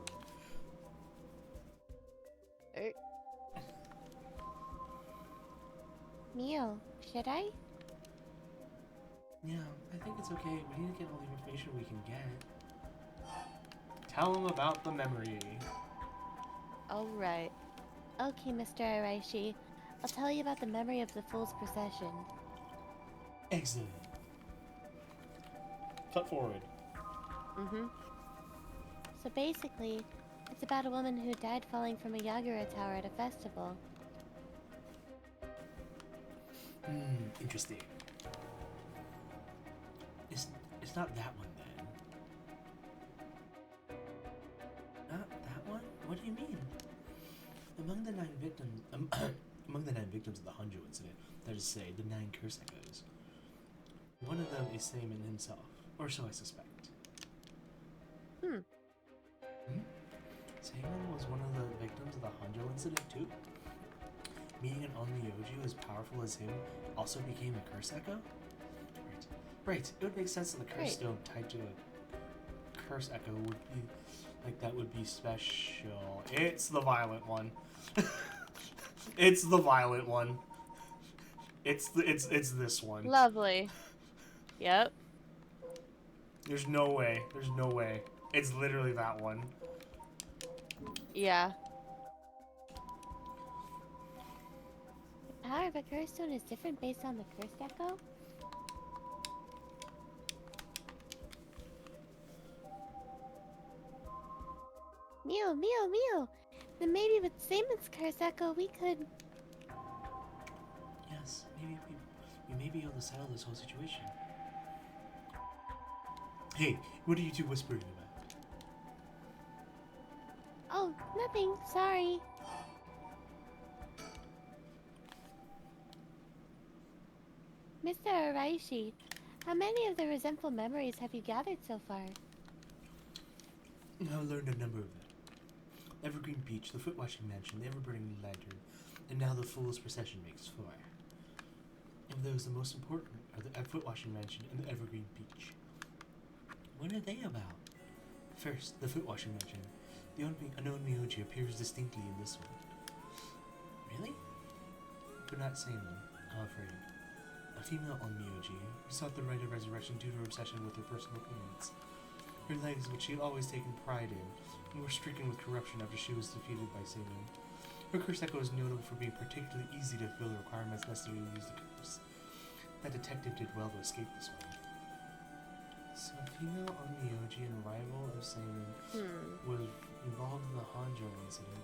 Mio, should I? Yeah, I think it's okay. We need to get all the information we can get. Tell him about the memory. Alright. Okay, Mr. Araishi. I'll tell you about the memory of the Fool's Procession. Excellent. Cut forward. So basically, it's about a woman who died falling from a Yagura tower at a festival. Interesting. It's not that one then. Not that one? What do you mean? Among the 9 victims, among the 9 victims of the Honjo incident, that is to say, the 9 curse echoes, one of them is Seaman himself, or so I suspect. Seaman was one of the victims of the Honjo incident too? Meaning an Onmyoji as powerful as him also became a curse echo? Right. It would make sense that the curse stone tied to a curse echo would be like that would be special. It's the violet one. It's the violet one. It's this one. Lovely. Yep. There's no way. There's no way. It's literally that one. Yeah. The power of a curse stone is different based on the cursed echo? Mio! Then maybe with Seaman's curse echo we could... Yes, maybe we may be able to settle this whole situation. Hey, what are you two whispering about? Oh, nothing. Sorry. Mr. Araishi, how many of the resentful memories have you gathered so far? I've learned a number of them. Evergreen Beach, the Foot-Washing Mansion, the Ever-Burning Lantern, and now the Fool's Procession makes 4. Of those, the most important are the Foot-Washing Mansion and the Evergreen Beach. What are they about? First, the Foot-Washing Mansion. The unknown Myoji appears distinctly in this one. Really? But not Seaman, I'm afraid. A female Onmyoji who sought the right of resurrection due to her obsession with her personal appearance. Her legs, which she had always taken pride in, were stricken with corruption after she was defeated by Seaman. Her curse echo is notable for being particularly easy to fill the requirements necessary to use the curse. That detective did well to escape this one. So, a female Onmyoji and rival of Seaman was involved in the Honjo incident.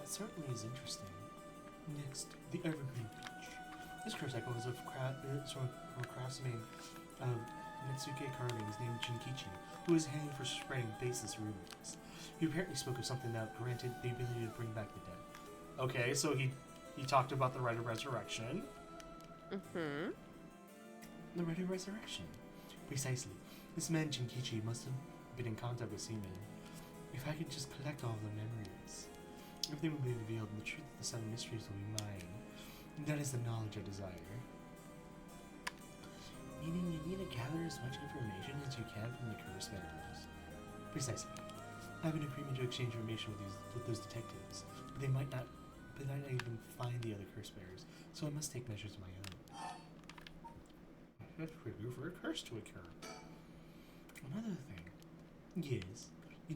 That certainly is interesting. Next, the Evergreen Beach. This curse echo is a craftsman of Mitsuke carvings named Jinkichi, who is hanged for spreading baseless rumors. He apparently spoke of something that granted the ability to bring back the dead. Okay, so he talked about the right of resurrection. The right of resurrection. Precisely. This man Jinkichi must have been in contact with Seaman. If I could just collect all of the memories, everything will be revealed and the truth of the 7 mysteries will be mine. And that is the knowledge I desire. Meaning you need to gather as much information as you can from the curse bearers. Precisely. I have an agreement to exchange information with those detectives, but they might not even find the other curse bearers, so I must take measures of my own. That's pretty good for a curse to occur. Another thing. Yes. You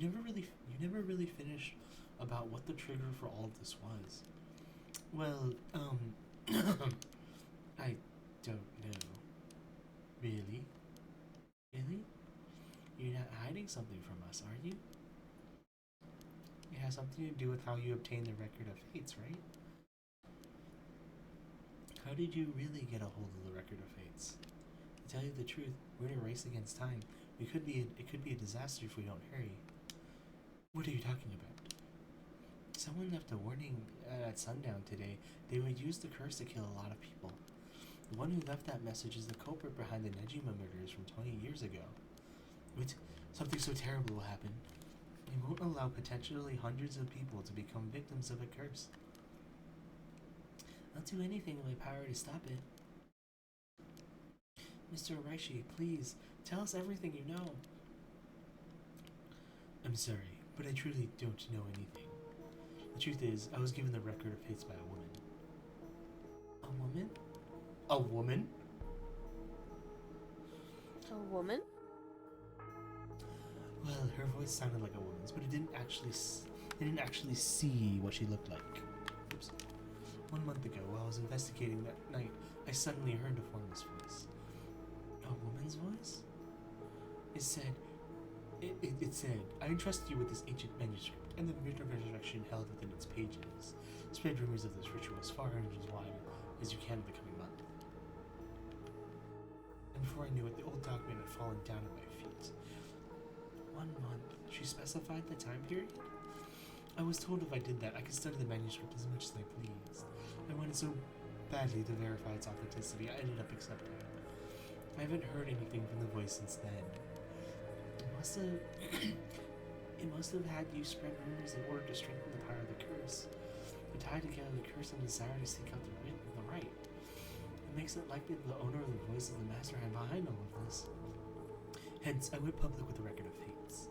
never really finished about what the trigger for all of this was. Well, I don't know. Really? Really? You're not hiding something from us, are you? It has something to do with how you obtain the Record of Fates, right? How did you really get a hold of the Record of Fates? To tell you the truth, we're in a race against time. It could be a disaster if we don't hurry. What are you talking about? Someone left a warning at sundown today. They would use the curse to kill a lot of people. The one who left that message is the culprit behind the Nejima murders from 20 years ago. Wait, something so terrible will happen. We won't allow potentially hundreds of people to become victims of a curse. I'll do anything in my power to stop it. Mr. Araishi, please, tell us everything you know. I'm sorry, but I truly don't know anything. The truth is, I was given the record of fates by a woman. A woman? A woman? A woman? Well, her voice sounded like a woman's, but it didn't actually see what she looked like. Oops. 1 month ago, while I was investigating that night, I suddenly heard a formless voice. A woman's voice? It said, I entrust you with this ancient manuscript and the myth of resurrection held within its pages. Spread rumors of this ritual as far and as wide as you can in the coming month. And before I knew it, the old document had fallen down at my feet. 1 month. She specified the time period? I was told if I did that, I could study the manuscript as much as I pleased. I wanted so badly to verify its authenticity, I ended up accepting it. I haven't heard anything from the voice since then. It must have had you spread rumors in order to strengthen the power of the curse. To tie together the curse and desire to seek out the right. It makes it likely that the owner of the voice is the mastermind behind all of this. Hence, I went public with the record of fates.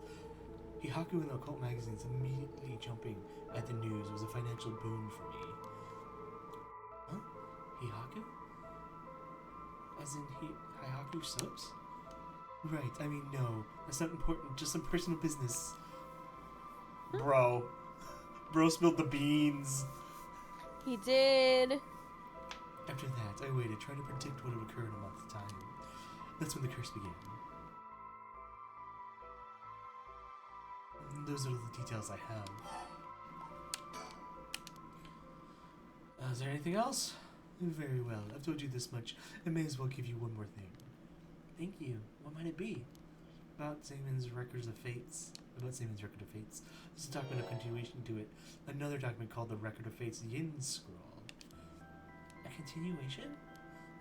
Hihaku and the occult magazines immediately jumping at the news was a financial boon for me. Huh? Hihaku? As in Hihaku soaps? Right, I mean, no. That's not important. Just some personal business. Bro. Bro spilled the beans. He did. After that, I waited, trying to predict what would occur in a month's time. That's when the curse began. Those are the details I have. Is there anything else? Very well. I've told you this much. I may as well give you one more thing. Thank you. What might it be? About Zamon's record of fates. There's a document of continuation to it. Another document called the Record of Fates Yin Scroll. A continuation?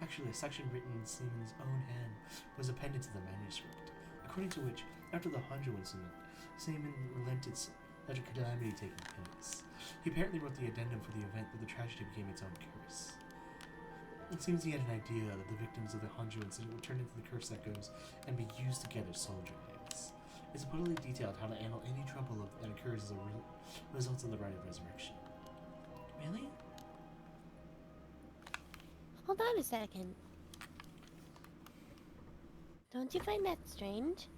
Actually, a section written in Zamon's own hand was appended to the manuscript, according to which, after the Honjo incident, Zaman relented such a calamity taking place. He apparently wrote the addendum for the event, but the tragedy became its own curse. It seems he had an idea that the victims of the Honjo incident would turn into the curse echoes and be used to gather soul drags. It supposedly detailed how to handle any trouble that occurs as a result of the rite of resurrection. Really? Hold on a second. Don't you find that strange?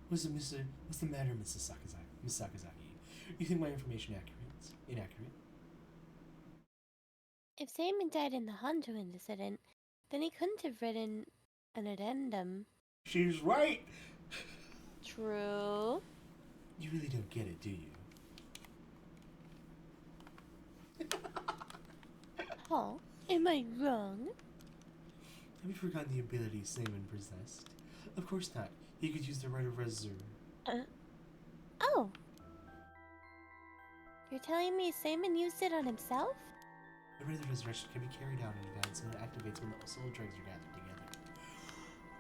What's the matter, Mrs. Sakazaki? You think my information inaccurate? If Simon died in the Honjo incident, then he couldn't have written an addendum. She's right! True. You really don't get it, do you? Oh, am I wrong? Have you forgotten the ability Simon possessed? Of course not. He could use the rite of resurrection. Oh. You're telling me Simon used it on himself? The rite of resurrection can be carried out in advance and it activates when the soul dregs are gathered together.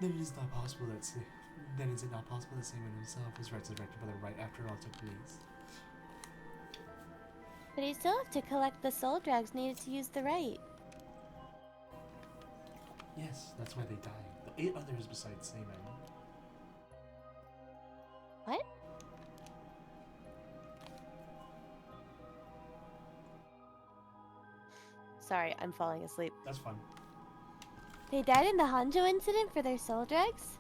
Then is it not possible that Simon himself was resurrected by the rite after it all took place? But he still have to collect the soul drags needed to use the rite. Yes, that's why they died. The 8 others besides Simon. What? Sorry, I'm falling asleep. That's fun. They died in the Honjo incident for their soul drags?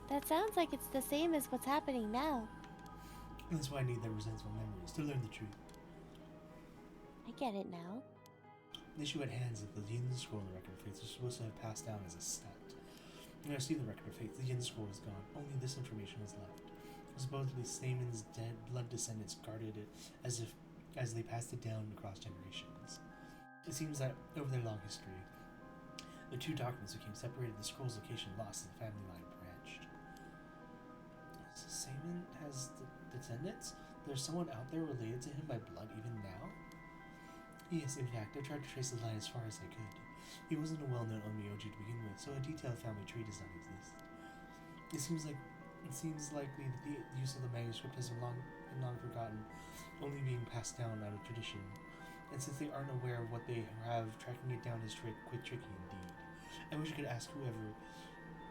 That sounds like it's the same as what's happening now. That's why I need their resentful memories to learn the truth. I get it now. The issue at hand is that the Yin Scroll and the Record of Fates are supposed to have passed down as a set. When I see the Record of Fates, the Yin Scroll is gone. Only this information is left. Supposedly, Samon's dead blood descendants guarded it as they passed it down across generations. It seems that, over their long history, the two documents became separated, the scroll's location lost, and the family line branched. Samon has descendants? There's someone out there related to him by blood even now? Yes, in fact, I tried to trace the line as far as I could. He wasn't a well-known Onmyoji to begin with, so a detailed family tree does not exist. It seems likely that the use of the manuscript has been long forgotten, only being passed down out of tradition. And since they aren't aware of what they have, tracking it down is quite tricky indeed. I wish I could ask whoever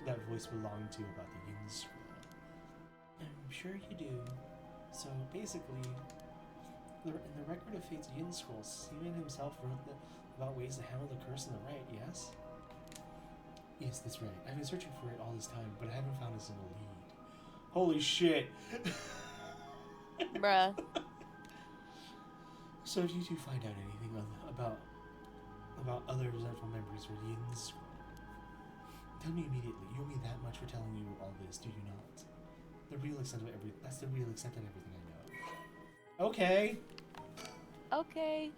that voice belonged to about the Yin Scroll. I'm sure you do. So basically, in the Record of Fate's Yin Scroll, Seaman himself wrote about ways to handle the curse in the right, yes? Yes, that's right. I've been searching for it all this time, but I haven't found a single lead. Holy shit! Bruh. So if you do find out anything about other resentful memories for the Yin Scroll, tell me immediately. You owe me that much for telling you all this, do you not? That's the real extent of everything I know. Okay. Okay.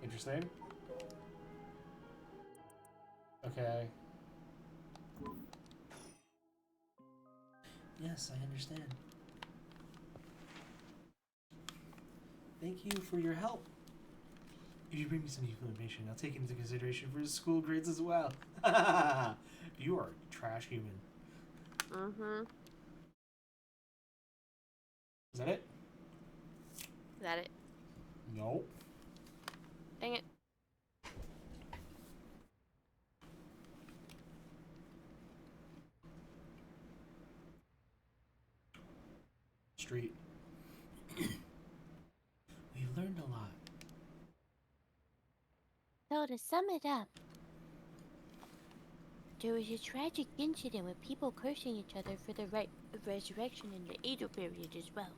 Interesting. Okay. Yes, I understand. Thank you for your help. If you bring me some useful information, I'll take it into consideration for his school grades as well. You are a trash human. Mm-hmm. Is that it? Is that it? No. Dang it. Street. We've learned a lot. So to sum it up, there was a tragic incident with people cursing each other for the right of resurrection in the Edo period as well.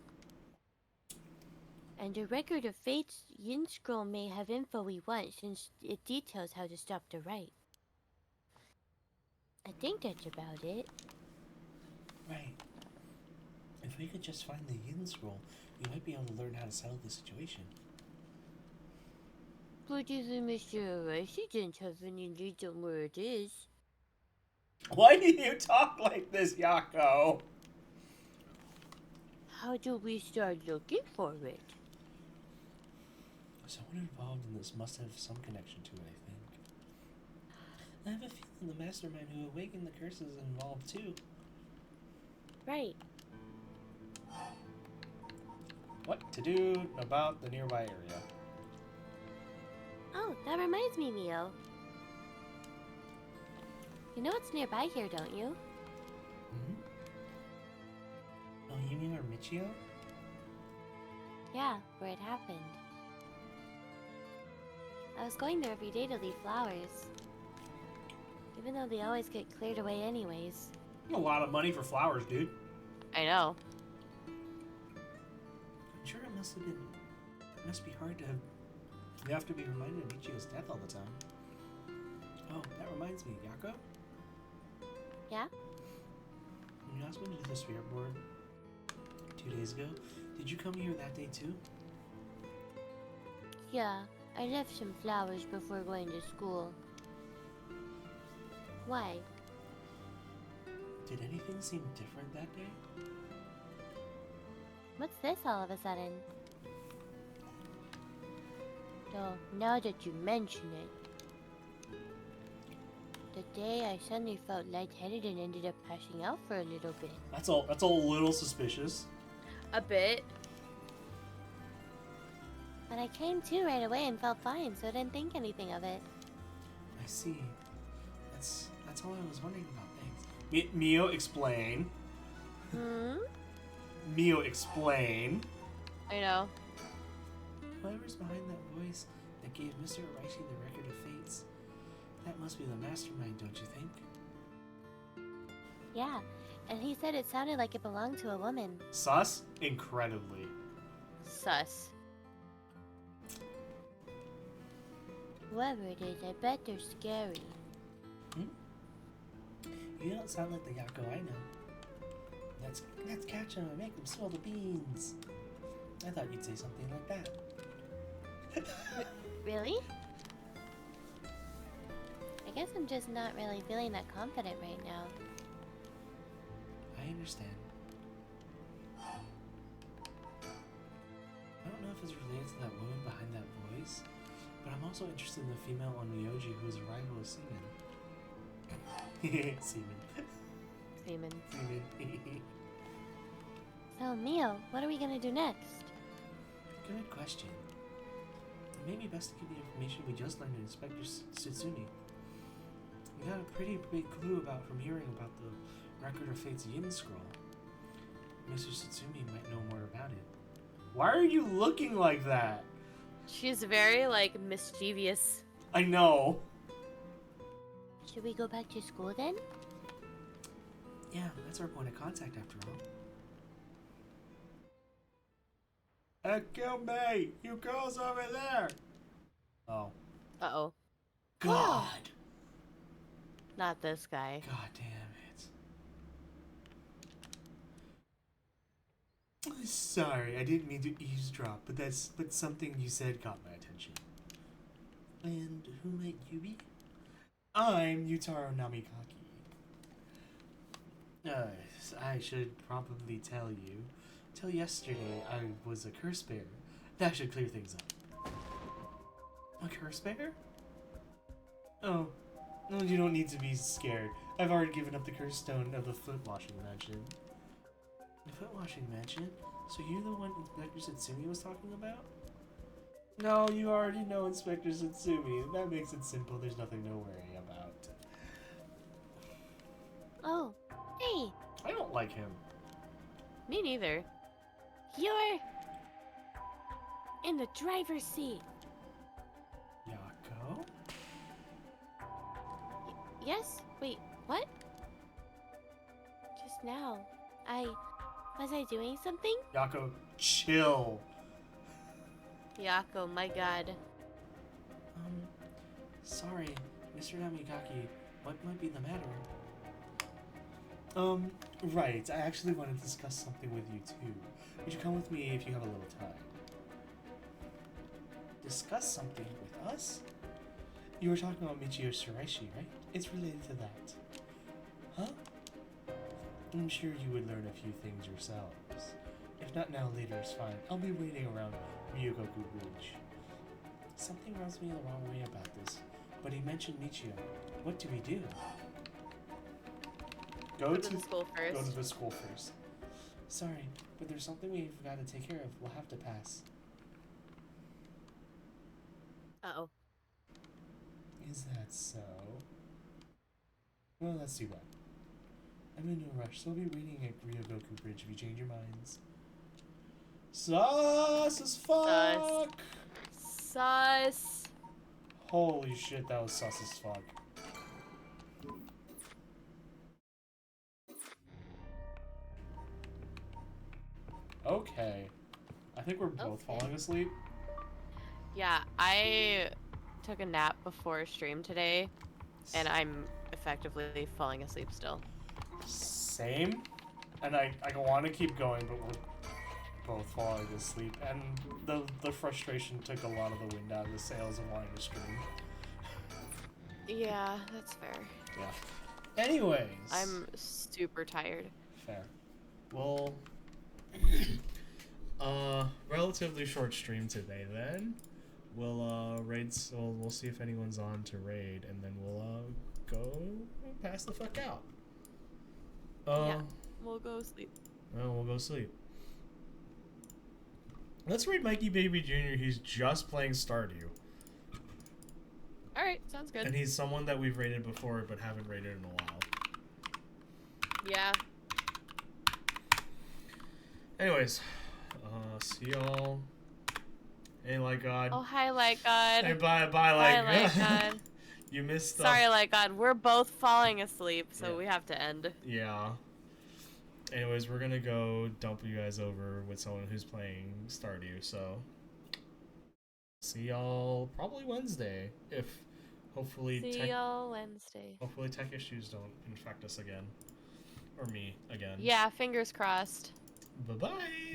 And the Record of Fate's Yin Scroll may have info we want since it details how to stop the rite. I think that's about it. Right. If we could just find the Yin Scroll, we might be able to learn how to settle the situation. But if Mr. Resident has any leads on where it is. Why do you talk like this, Yakko? How do we start looking for it? Someone involved in this must have some connection to it, I think. I have a feeling the mastermind who awakened the curse is involved too. Right. What to do about the nearby area? Oh, that reminds me, Mio. You know what's nearby here, don't you? Mm-hmm. Oh, you mean our Michio? Yeah, where it happened. I was going there every day to leave flowers. Even though they always get cleared away anyways. A lot of money for flowers, dude. I know. I'm sure it must be hard to have to be reminded of Michio's death all the time. Oh, that reminds me, Yakko? Yeah? When you asked me to do the spirit board 2 days ago, did you come here that day too? Yeah, I left some flowers before going to school. Why? Did anything seem different that day? What's this all of a sudden? Though, now that you mention it. The day I suddenly felt lightheaded and ended up passing out for a little bit. That's a little suspicious. A bit. But I came to right away and felt fine, so I didn't think anything of it. I see. That's all I was wondering about things. Mio, explain. Hmm? Mio, explain. I know. Whoever's behind that voice that gave Mr. Araishi the Record of Fates, that must be the mastermind, don't you think? Yeah, and he said it sounded like it belonged to a woman. Sus? Incredibly. Sus. Whoever it is, I bet they're scary. You don't sound like the Yakko I know. Let's catch them and make them spill the beans. I thought you'd say something like that. Really? I guess I'm just not really feeling that confident right now. I understand. if it's related to that woman behind that voice, but I'm also interested in the female on Myoji who is a rival of Seaman. Seaman. Seaman. Seaman. So, Mio, what are we gonna do next? Good question. It may be best to give the information we just learned to Inspector Tsutsumi. We got a pretty big clue from hearing about the Record of Fate's Yin Scroll. Mr. Tsutsumi might know more about it. Why are you looking like that? She's very, like, mischievous. I know. Should we go back to school then? Yeah, that's our point of contact after all. Akame! You girls over there! Oh. Uh-oh. God! Not this guy. God damn it. Sorry, I didn't mean to eavesdrop, but something you said caught my attention. And who might you be? I'm Yutaro Namikaki. I should probably tell you. Till yesterday, I was a curse bearer. That should clear things up. A curse bearer? Oh. No, you don't need to be scared. I've already given up the curse stone of the foot-washing mansion. The foot-washing mansion? So you're the one Inspector Tsutsumi was talking about? No, you already know Inspector Tsutsumi. That makes it simple. There's nothing to worry about. Oh, hey, I don't like him. Me neither. you're in the driver's seat. Yakko? Yes? Wait, what? Just now. Was I doing something? Yakko, chill. Yakko, my god. Sorry, Mr. Namigaki, what might be the matter? Right, I actually want to discuss something with you too. Would you come with me if you have a little time? Discuss something with us? You were talking about Michio Shiraishi, right? It's related to that. Huh? I'm sure you would learn a few things yourselves. If not now, later is fine. I'll be waiting around Ryogoku Bridge. Something rubs me the wrong way about this, but he mentioned Michio. What do we do? Go to the school first. Go to the school first. Sorry, but there's something we've got to take care of. We'll have to pass. Uh-oh. Is that so? Well, let's see what. I'm in no rush, so I'll be waiting at Ryogoku Bridge if you change your minds. Sus as fuck! Sus. Holy shit, that was sus as fuck. Okay. I think we're both Okay. falling asleep. Yeah, I took a nap before stream today, and I'm effectively falling asleep still. Same. And I want to keep going, but we're both falling asleep. And the frustration took a lot of the wind out of the sails of wanting to stream. Yeah, that's fair. Yeah. Anyways. I'm super tired. Fair. Well, relatively short stream today then. We'll we'll see if anyone's on to raid, and then we'll go pass the fuck out. Yeah, we'll go sleep. Well, we'll go sleep. Let's raid Mikey Baby Jr. He's just playing Stardew. Alright, sounds good. And he's someone that we've raided before but haven't raided in a while. Yeah. Anyways, see y'all. Hey, Light God. Oh, hi, Light God. Hey, bye, Light Light God. You missed Sorry, Light God. We're both falling asleep, so Yeah. we have to end. Yeah. Anyways, we're gonna go dump you guys over with someone who's playing Stardew, so see y'all probably Wednesday, if hopefully See y'all Wednesday. hopefully tech issues don't infect us again. Or me again. Yeah, fingers crossed. Bye-bye!